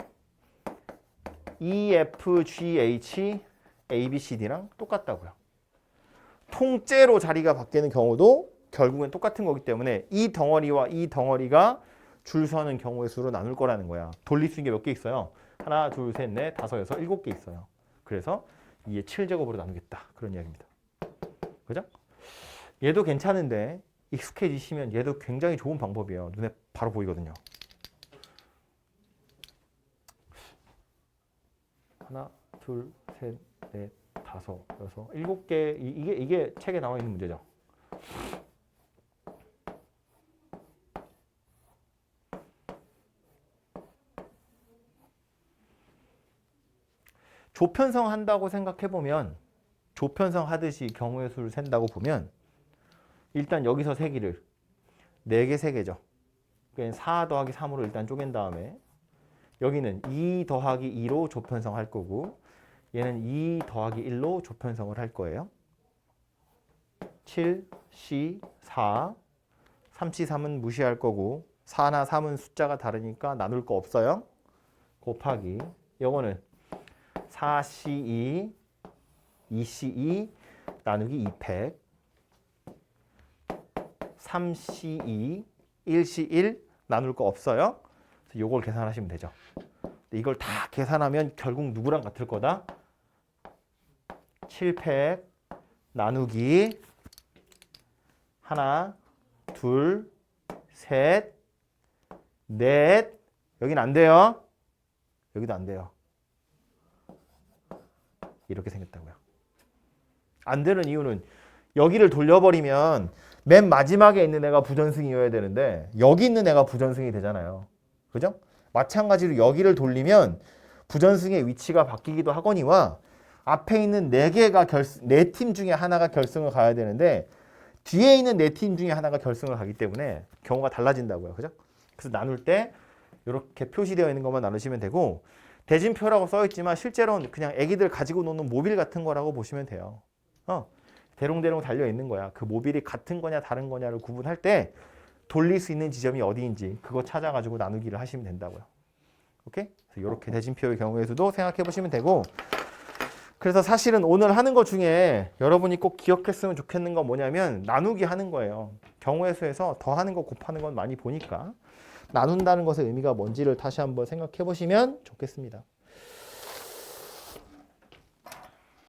E, F, G, H, A, B, C, D랑 똑같다고요. 통째로 자리가 바뀌는 경우도 결국엔 똑같은 거기 때문에 이 덩어리와 이 덩어리가 줄 서는 경우의 수로 나눌 거라는 거야. 돌릴 수 있는 게 몇 개 있어요? 하나, 둘, 셋, 넷, 다섯, 여섯, 7개 있어요. 그래서 2의 7제곱으로 나누겠다. 그런 이야기입니다. 그죠? 얘도 괜찮은데 익숙해지시면 얘도 굉장히 좋은 방법이에요. 눈에 바로 보이거든요. 하나, 둘, 셋, 넷, 다섯, 여섯, 7개. 이게 책에 나와 있는 문제죠. 조편성 한다고 생각해 보면 조편성 하듯이 경우의 수를 센다고 보면 일단 여기서 세기를 4개, 3개죠. 그러니까 4 더하기 3으로 일단 쪼갠 다음에 여기는 2 더하기 2로 조편성 할 거고 얘는 2 더하기 1로 조편성을 할 거예요. 7, C, 4, 3C, 3은 무시할 거고 4나 3은 숫자가 다르니까 나눌 거 없어요. 곱하기 요거는 4C2, 2C2 나누기 2팩 3C2, 1C1 나눌 거 없어요. 그래서 요걸 계산하시면 되죠. 이걸 다 계산하면 결국 누구랑 같을 거다? 7팩 나누기 하나, 둘, 셋, 넷. 여긴 안 돼요. 여기도 안 돼요. 이렇게 생겼다고요. 안 되는 이유는 여기를 돌려버리면 맨 마지막에 있는 애가 부전승이어야 되는데 여기 있는 애가 부전승이 되잖아요. 그죠? 마찬가지로 여기를 돌리면 부전승의 위치가 바뀌기도 하거니와 앞에 있는 네 팀 중에 하나가 결승을 가야 되는데 뒤에 있는 네 팀 중에 하나가 결승을 가기 때문에 경우가 달라진다고요. 그죠? 그래서 나눌 때 이렇게 표시되어 있는 것만 나누시면 되고 대진표라고 써 있지만 실제로는 그냥 애기들 가지고 노는 모빌 같은 거라고 보시면 돼요. 대롱대롱 달려 있는 거야. 그 모빌이 같은 거냐 다른 거냐를 구분할 때 돌릴 수 있는 지점이 어디인지 그거 찾아가지고 나누기를 하시면 된다고요. 오케이? 그래서 이렇게 대진표의 경우에서도 생각해 보시면 되고 그래서 사실은 오늘 하는 것 중에 여러분이 꼭 기억했으면 좋겠는 건 뭐냐면 나누기 하는 거예요. 경우의 수에서 더하는 거 곱하는 건 많이 보니까 나눈다는 것의 의미가 뭔지를 다시 한번 생각해 보시면 좋겠습니다.